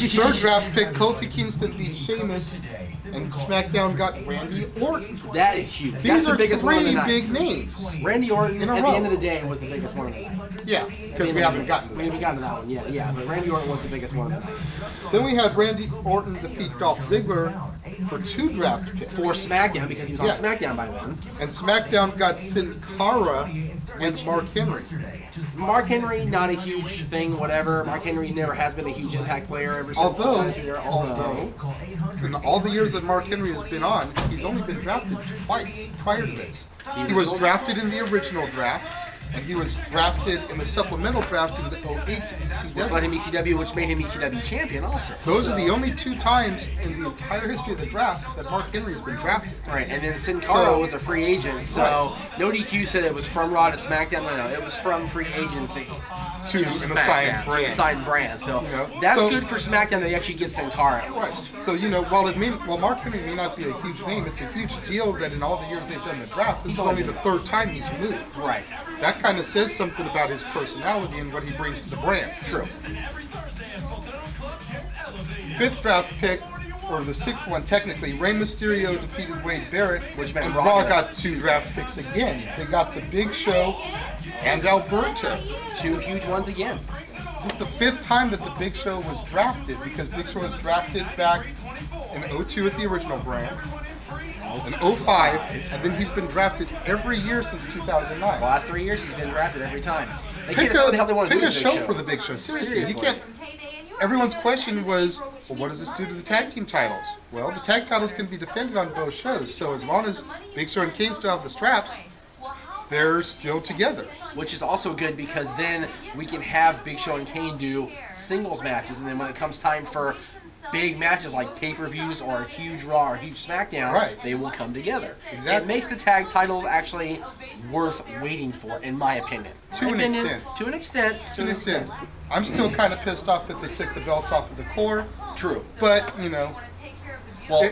Third draft pick, Kofi Kingston beat Sheamus, and SmackDown got Randy Orton. That is huge. These are 3 big names. Randy Orton, at the end of the day, was the biggest one of the night. Yeah, because we haven't gotten to that. We haven't gotten to that one yet, yeah, but Randy Orton was the biggest one of the night. Then we had Randy Orton defeat Dolph Ziggler for 2 draft picks. For SmackDown, because he was on SmackDown by then. And SmackDown got Sin Cara and Mark Henry. Mark Henry, not a huge thing, whatever. Mark Henry never has been a huge Impact player ever since last year. Although, in all the years that Mark Henry has been on, he's only been drafted twice prior to this. He was drafted in the original draft, and he was drafted in the supplemental draft in the 08 to ECW. Which led him ECW, which made him ECW champion also. Those are the only 2 times in the entire history of the draft that Mark Henry has been drafted. Right, and then Sin Cara was a free agent, so No DQ said it was from Raw to SmackDown. No, it was from free agency to an assigned brand. To assigned brand. So that's good for SmackDown that they actually get Sin Cara at least. So, while Mark Henry may not be a huge name, it's a huge deal that in all the years they've done the draft, this is only the 3rd time he's moved. Right. That kind of says something about his personality and what he brings to the brand. True. 5th draft pick, or the 6th one technically, Rey Mysterio defeated Wade Barrett, which meant and Raw got 2 draft picks again. Yes. They got the Big Show and Alberto. 2 huge ones again. This is the 5th time that the Big Show was drafted, because Big Show was drafted back in 02 with the original brand, in 05, and then he's been drafted every year since 2009. The last 3 years he's been drafted every time. They pick can't the hell they want to do a show for the Big Show. Seriously. You can't. Everyone's question was, well, what does this do to the tag team titles? Well, the tag titles can be defended on both shows, so as long as Big Show and Kane still have the straps, they're still together. Which is also good because then we can have Big Show and Kane do singles matches, and then when it comes time for big matches like pay-per-views or a huge Raw or a huge SmackDown, they will come together. Exactly. It makes the tag titles actually worth waiting for, in my opinion. To an extent. I'm still kind of pissed off that they took the belts off of the core. True. But, it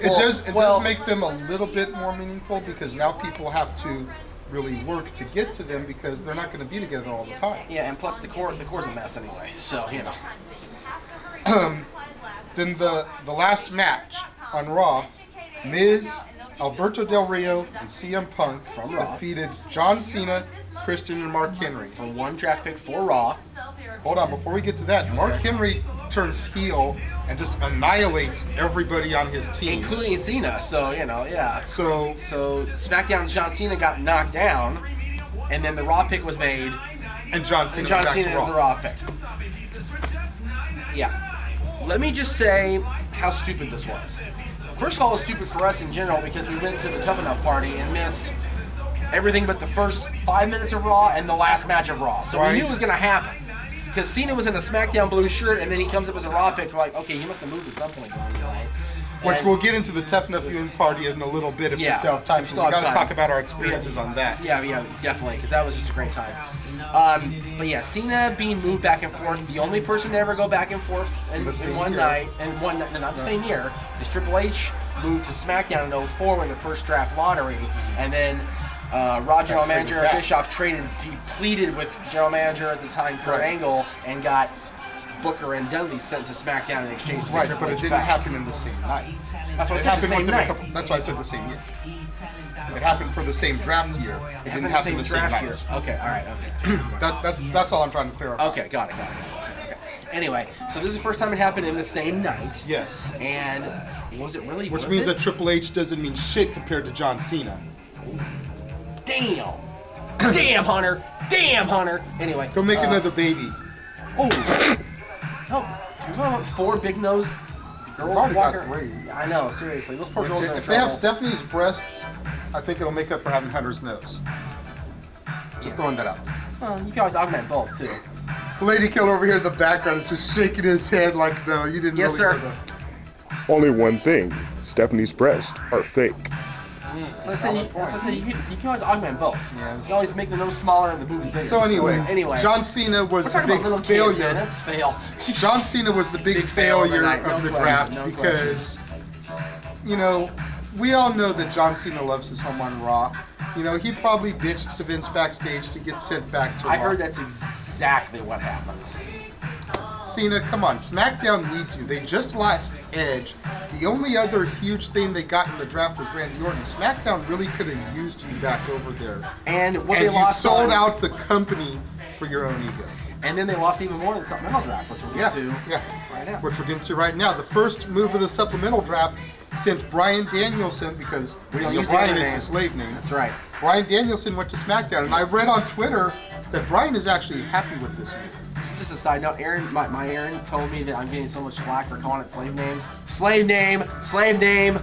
does make them a little bit more meaningful, because now people have to really work to get to them, because they're not going to be together all the time. Yeah, and plus the core's a mess anyway, so, Then the last match on Raw, Miz, Alberto Del Rio, and CM Punk defeated John Cena, Christian, and Mark Henry. For 1 draft pick for Raw. Hold on, before we get to that, Mark Henry turns heel and just annihilates everybody on his team. Including Cena, so, So SmackDown's John Cena got knocked down, and then the Raw pick was made. And John Cena is the Raw pick. Yeah. Let me just say how stupid this was. First of all, it was stupid for us in general because we went to the Tough Enough party and missed everything but the first 5 minutes of Raw and the last match of Raw. So we knew it was going to happen. Because Cena was in a SmackDown blue shirt, and then he comes up as a Raw pick. We're like, okay, he must have moved at some point along the line. Which we'll get into the Tough Enough viewing party in a little bit if we still have time. So we got to talk about our experiences on that. Yeah, definitely, because that was just a great time. But yeah, Cena being moved back and forth, the only person to ever go back and forth in one night, not the same year, is Triple H moved to SmackDown in 04 in the first draft lottery, and then Raw general manager Bischoff pleaded with general manager at the time, Kurt Angle, and got Booker and Dudley sent to SmackDown in exchange to get Triple but it H didn't back. happen in the same night. That's what I said, the same night. That's why I said the same year. It happened for the same draft year. It didn't happen the same night. Okay, all right, okay. That's all I'm trying to clarify. Okay, got it. Okay. Anyway, so this is the first time it happened in the same night. Yes. And was it really Which means that Triple H doesn't mean shit compared to John Cena. Damn. Damn, Hunter. Anyway. Go make another baby. Oh. Oh, do you want 4 big nosed girls walking? Got 3. I know, seriously. Those poor girls are in If they have trouble. Stephanie's breasts, I think it'll make up for having Hunter's nose. Just throwing that out. Well, you can always augment both, too. Lady Killer over here in the background is just shaking his head like, no, you didn't really know that. Only one thing, Stephanie's breasts are fake. So I said, you can always augment both. Yeah. You can always make the nose smaller and the boobs bigger. So anyway, John Cena was the big failure. Let's fail. John Cena was the big failure of the draft because, we all know that John Cena loves his home on Raw. He probably bitched to Vince backstage to get sent back to Raw. I heard that's exactly what happened. Cena, come on, SmackDown needs you. They just lost Edge. The only other huge thing they got in the draft was Randy Orton. SmackDown really could have used you back over there. And you sold out the company for your own ego. And then they lost even more in the supplemental draft, which we'll get to right now. Which we're getting to right now. The first move of the supplemental draft sent Bryan Danielson, because Bryan is his slave name. That's right. Bryan Danielson went to SmackDown, and I read on Twitter that Bryan is actually happy with this move. Just a side note, my Aaron told me that I'm getting so much flack for calling it slave name. Slave name.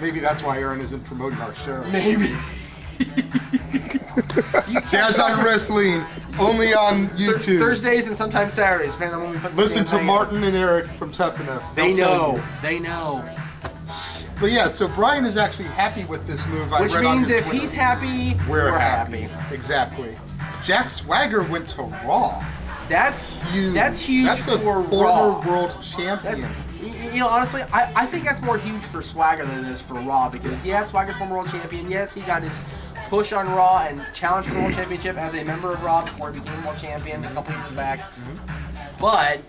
Maybe that's why Aaron isn't promoting our show. Maybe. Dad's on Wrestling, only on YouTube. Thursdays and sometimes Saturdays, depending on when we put the Listen damn to thing Martin and Eric from Tough Enough. They They'll tell know. you. They know. But yeah, so Brian is actually happy with this move. Which I read on means his if Twitter. he's happy, we're happy. Exactly. Jack Swagger went to Raw. That's huge. That's huge That's a for former Raw. world champion. You know, honestly, I think that's more huge for Swagger than it is for Raw because, yeah, Swagger's former world champion. Yes, he got his push on Raw and challenged for the world championship as a member of Raw before he became world champion a couple years back. But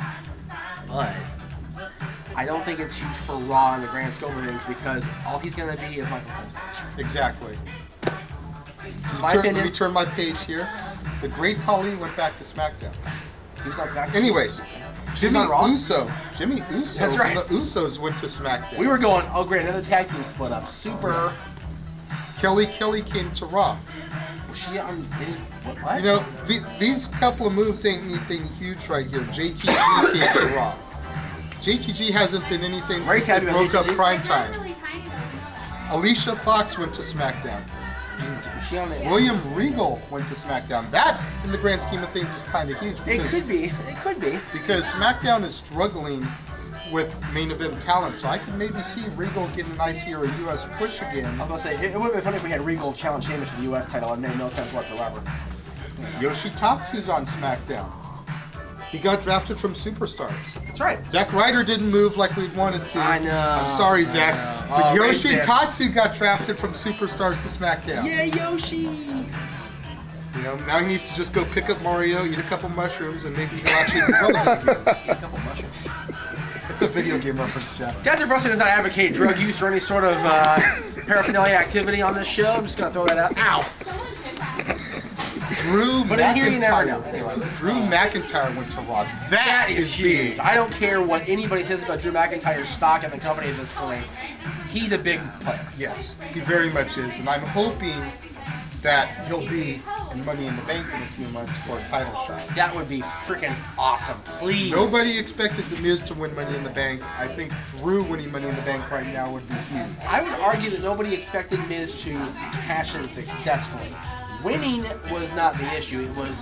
I don't think it's huge for Raw in the grand scope of things because all he's going to be is Michael Cole's match. Exactly. Let me turn my page here. The Great Khali went back to SmackDown. He was on SmackDown? Anyways, Jimmy Uso. That's right. The Usos went to SmackDown. We were going, oh great, another tag team split up. Super. Kelly came to Raw. Was she on what? You know, these couple of moves ain't anything huge right here. JTG came to Raw. JTG hasn't been anything since they broke up Prime Time. Alicia Fox went to SmackDown. William Regal went to SmackDown. That, in the grand scheme of things, is kind of huge. It could be. Because SmackDown is struggling with main event talent, so I could maybe see Regal getting an IC or a US push again. I was going to say, it would have been funny if we had Regal challenge Sheamus to the US title. It made no sense whatsoever. Yoshitatsu's on SmackDown. He got drafted from Superstars. That's right. Zack Ryder didn't move like we wanted to. I know. I'm sorry, Zack. But Oh, Yoshitatsu got drafted from Superstars to SmackDown. Yeah, Yoshi. You know, now he needs to just go pick up Mario, eat a couple mushrooms, and maybe he'll actually be relevant again. Eat a couple mushrooms. It's a video game reference, Jeff. Desert Wrestling does not advocate drug use or any sort of paraphernalia activity on this show. I'm just going to throw that out. Ow. Drew But in here you never McIntyre. know. Anyway. Drew McIntyre went to Raw. That is huge. big. I don't care what anybody says about Drew McIntyre's stock in the company at this point. He's a big player. Yes, he very much is, and I'm hoping that he'll be in Money in the Bank in a few months for a title shot. That would be freaking awesome. Please. Nobody expected The Miz to win Money in the Bank. I think Drew winning Money in the Bank right now would be huge. I would argue that nobody expected Miz to cash in successfully. Winning was not the issue. It was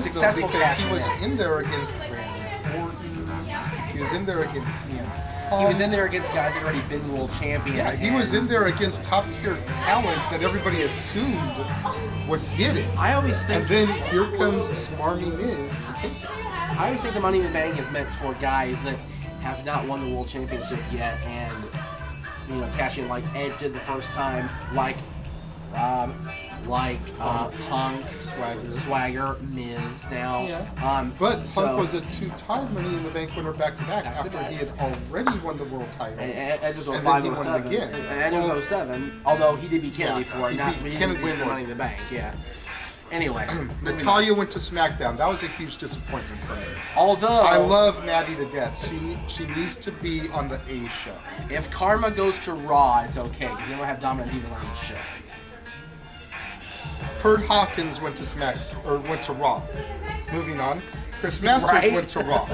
successful though, because cashing he was in. in there against Randy Orton. He was in there against CM. He was in there against guys that had already been world champion. Yeah, he was in there against top tier talent that everybody assumed would get it. I always think. And then here comes Smarmy Miz. I always think the Money in the Bank is meant for guys that have not won the world championship yet, and cashing like Edge did the first time, like Punk, Swagger, Miz now. Yeah. But Punk was a two-time Money in the Bank winner back-to-back after he had already won the world title. And Edge was and 05, then he won it again. And Edge was 07, although he did beat Kennedy for it. He Not beat he Kennedy didn't win the for it. Money in the Bank. Yeah. Anyway, Natalya went to SmackDown. That was a huge disappointment for me. Although I love Natty to death. She needs to be on the A show. If Karma goes to Raw, it's okay because you don't have Dominant Diva on each show. Kurt Hawkins went to Raw. Moving on. Chris Masters went to Raw.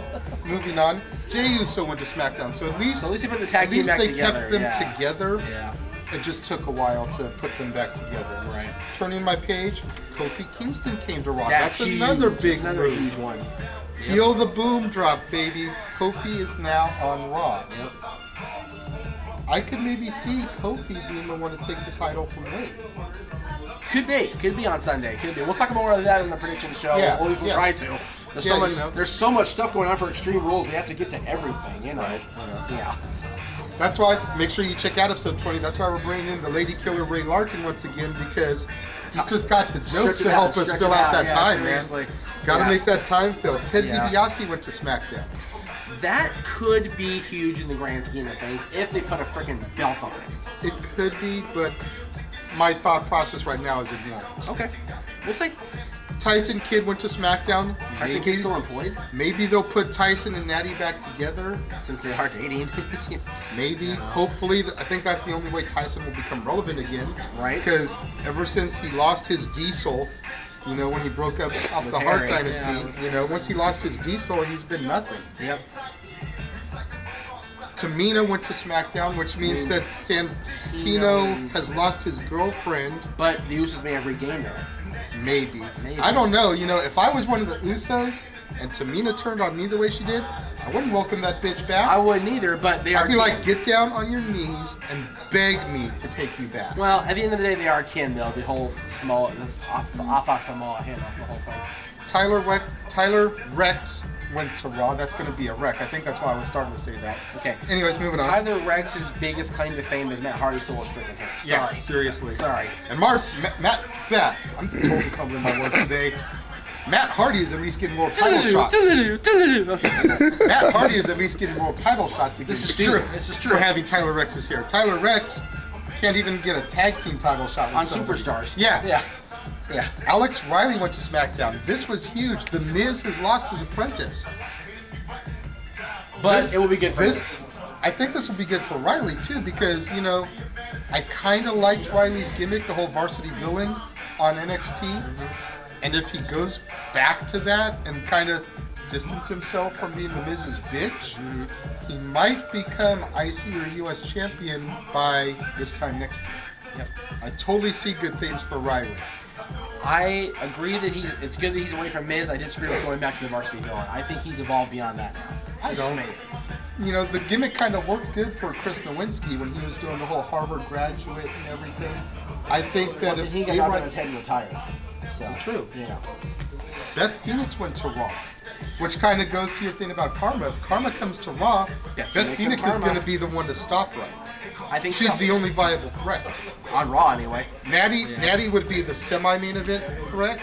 Moving on. Jey Uso went to SmackDown. So at least they put the tag team back together. Kept them together. Yeah. It just took a while to put them back together. Right. Turning my page, Kofi Kingston came to Raw. That's another big another move. huge one. Feel the boom drop, baby. Kofi is now on Raw. Yep. I could maybe see Kofi being the one to take the title from Wade. Could be on Sunday. Could be. We'll talk more about that in the prediction show. Yeah, At least we'll try to. There's so much stuff going on for Extreme Rules. We have to get to everything. Yeah. That's why, make sure you check out episode 20. That's why we're bringing in the Lady Killer Ray Larkin once again, because he's just got the jokes to help us fill out that time, man. Gotta make that time fill. Ted DiBiase went to SmackDown. That could be huge in the grand scheme of things if they put a freaking belt on it. It could be, but my thought process right now is ignored. Okay. We'll see. Tyson Kidd went to SmackDown. Tyson Kidd's still employed? Maybe they'll put Tyson and Natty back together. Since they are dating. Maybe. Hopefully. I think that's the only way Tyson will become relevant again. Right. Because ever since he lost his diesel, when he broke up the Hart Dynasty, once he lost his diesel, he's been nothing. Yep. Tamina went to SmackDown, which means that Santino has lost his girlfriend. But the Usos may have regained her. Maybe. I don't know. You know, if I was one of the Usos and Tamina turned on me the way she did, I wouldn't welcome that bitch back. I wouldn't either, but they are. I'd be like, get down on your knees and beg me to take you back. Well, at the end of the day, they are kin, though. The whole Samoa, this Alpha Samoa handle, the whole thing. Tyler Rex went to Raw. That's going to be a wreck. I think that's why I was starting to say that. Okay. Anyways, moving on. Tyler Rex's biggest claim to fame is Matt Hardy stole his freaking hair. Yeah, Sorry. seriously. Sorry. And Matt, I'm totally fumbling my words today. Matt Hardy is at least getting world title shots. Matt Hardy is at least getting world title shots against This is true. This is true. For having Tyler Rex's hair. Tyler Rex can't even get a tag team title shot with On somebody. Superstars. Yeah. Yeah. Alex Riley went to SmackDown. This was huge. The Miz has lost his apprentice. But it will be good for him. I think this will be good for Riley too, because, you know, I kind of liked Riley's gimmick, the whole varsity villain on NXT. And if he goes back to that and kind of distance himself from being the Miz's bitch, he might become IC or US champion by this time next year. Yep. I totally see good things for Riley. I agree that it's good that he's away from Miz. I disagree with going back to the varsity villain. I think he's evolved beyond that now. You know, the gimmick kind of worked good for Chris Nowinski when he was doing the whole Harvard graduate and everything. I think that if he got knocked on his head and retired. So, this is true. Yeah. Beth Phoenix went to Raw, which kind of goes to your thing about Karma. If Karma comes to Raw, Beth Phoenix is going to be the one to stop her. I think she's the only viable threat. On Raw, anyway. Natty would be the semi-main event threat,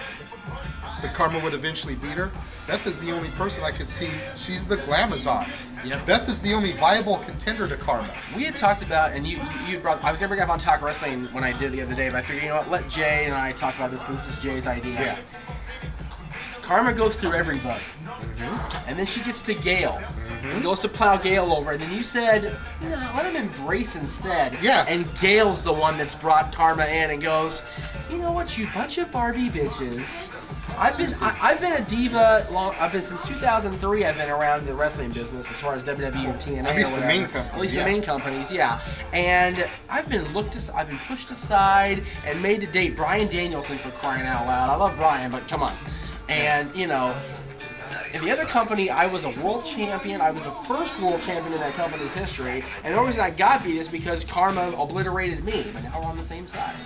but Karma would eventually beat her. Beth is the only person I could see. She's the Glamazon. Yep. Beth is the only viable contender to Karma. We had talked about, and you brought, I was going to bring up on Talk Wrestling when I did the other day, but I figured, you know what, let Jay and I talk about this because this is Jay's idea. Yeah. Karma goes through everybody. And then she gets to Gale. And goes to plow Gale over. And then you said, you know, let him embrace instead. Yeah. And Gale's the one that's brought Karma in and goes, you know what, you bunch of Barbie bitches. I've been a diva I've been since 2003. I've been around the wrestling business as far as WWE or TNA. At least or the whatever. main companies. At least the main companies, yeah. And I've been pushed aside and made to date Bryan Danielson, for crying out loud. I love Bryan, but come on. And you know, in the other company, I was a world champion. I was the first world champion in that company's history. And the only reason I got beat is because Karma obliterated me. But now we're on the same side.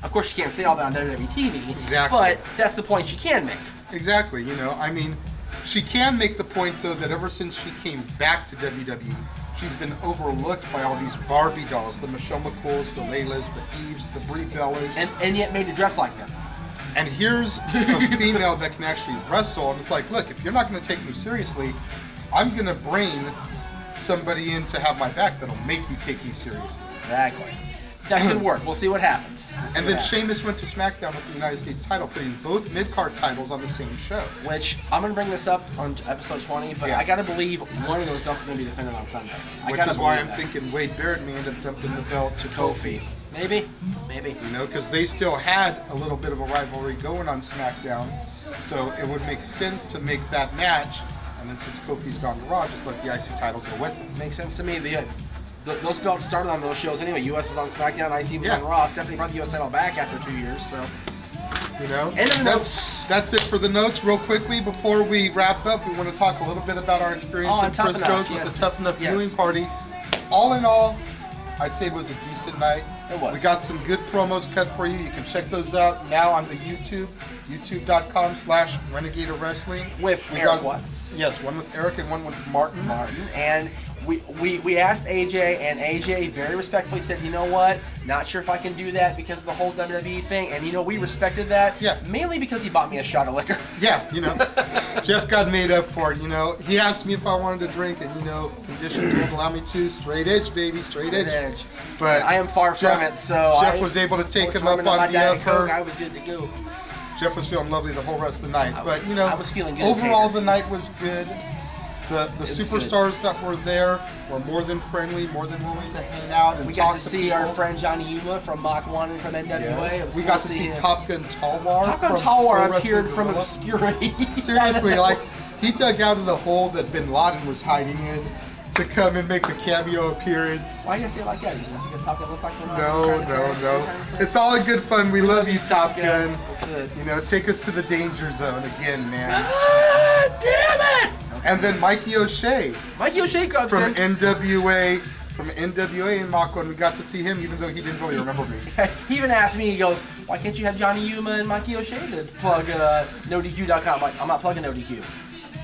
Of course, you can't say all that on WWE TV, Exactly. but that's the point she can make. Exactly. You know, I mean, she can make the point, though, that ever since she came back to WWE, she's been overlooked by all these Barbie dolls, the Michelle McCools, the Laylas, the Eves, the Brie Bellas. And yet made to dress like them. And here's a female that can actually wrestle, and it's like, look, if you're not going to take me seriously, I'm going to bring somebody in to have my back that'll make you take me seriously. Exactly. That could work. We'll see what happens. And then Sheamus went to SmackDown with the United States title, putting both mid-card titles on the same show. Which, I'm going to bring this up on episode 20, but I got to believe one of those belts is going to be defended on Sunday. Which is why I'm thinking Wade Barrett may end up dumping the belt to Kofi. Maybe. You know, because they still had a little bit of a rivalry going on SmackDown, so it would make sense to make that match, and then since Kofi's gone to Raw, just let the IC title go with it. Makes sense to me. Those belts started on those shows anyway. US was on SmackDown, IC was on Raw. Stephanie brought the US title back after 2 years, so. You know, End of the notes. That's it for the notes. Real quickly, before we wrap up, we want to talk a little bit about our experience in Frisco's with the Tough Enough viewing party. All in all, I'd say it was a decent night. It was. We got some good promos cut for you. You can check those out now on the YouTube, youtube.com/Renegade of Wrestling. With Eric Watts. Yes, one with Eric and one with Martin. And we asked AJ, and AJ very respectfully said, you know what, not sure if I can do that because of the whole WWE thing. And, you know, we respected that. Yeah. Mainly because he bought me a shot of liquor. Yeah, you know, Jeff got made up for it, you know. He asked me if I wanted to drink, and, you know, conditions won't allow me to. Straight edge, baby, straight edge. But I am far from it, so Jeff was able to take him up on the offer. I was good to go. Jeff was feeling lovely the whole rest of the night. But, you know, I was feeling good. Overall, the night was good. The superstars that were there were more than friendly, more than willing to hang out and we talk got to see our friend Johnny Yuma from Mach 1 and from NWA. Yes. We got to see Top Gun Talwar. Top Gun Talwar appeared from obscurity. Seriously, like, he dug out of the hole that Bin Laden was hiding in, to come and make a cameo appearance. Why you say it like that? You guys Top Gun look like one? No. It's all in good fun. We love you, Top Gun. You know, take us to the danger zone again, man. Ah, damn it! And then Mikey O'Shea. Mikey O'Shea comes from in. NWA. From NWA in Mach 1, we got to see him, even though he didn't really remember me. He even asked me, he goes, why can't you have Johnny Yuma and Mikey O'Shea to plug NoDQ.com? I'm like, I'm not plugging NoDQ.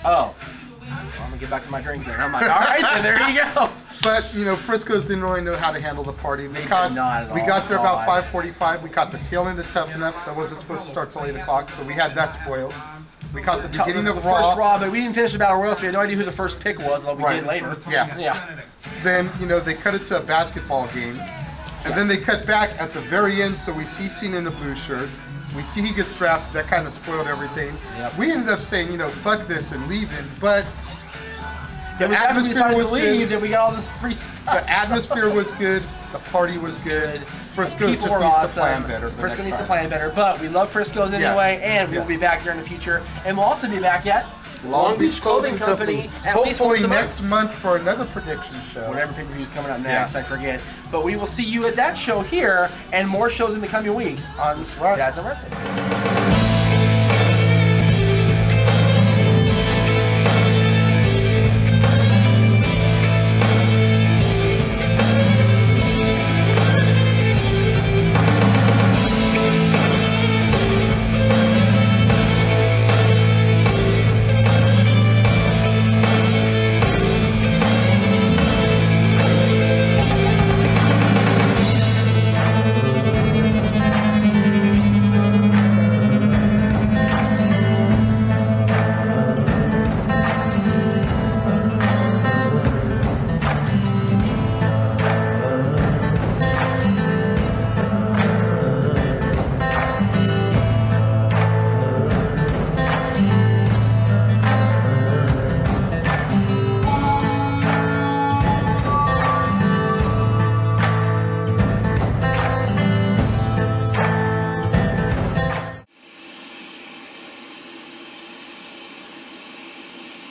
Oh. Well, I'm going to get back to my drinks then. I'm like, all right, then there you go. But, you know, Frisco's didn't really know how to handle the party. We got there about 5:45. We caught the tail end of Tough Enough. That wasn't supposed to start till 8 o'clock, so we had that spoiled. We caught the beginning of Raw. First Raw, but we didn't finish the Battle Royal, so we had no idea who the first pick was, although we did later. Yeah. Then, you know, they cut it to a basketball game. And then they cut back at the very end, so we see Cena in a blue shirt. We see he gets drafted. That kind of spoiled everything. Yep. We ended up saying, you know, fuck this and leaving, but the atmosphere was good. Then we got all this free stuff. The atmosphere was good. The party was good. Frisco just needs to plan better. Frisco needs to plan better, but we love Frisco's anyway, and we'll be back here in the future. And we'll also be back at Long Beach Clothing Company. Hopefully next month for another prediction show. Whatever pay-per-view is coming up next, I forget. But we will see you at that show here, and more shows in the coming weeks on Dads on Wrestling.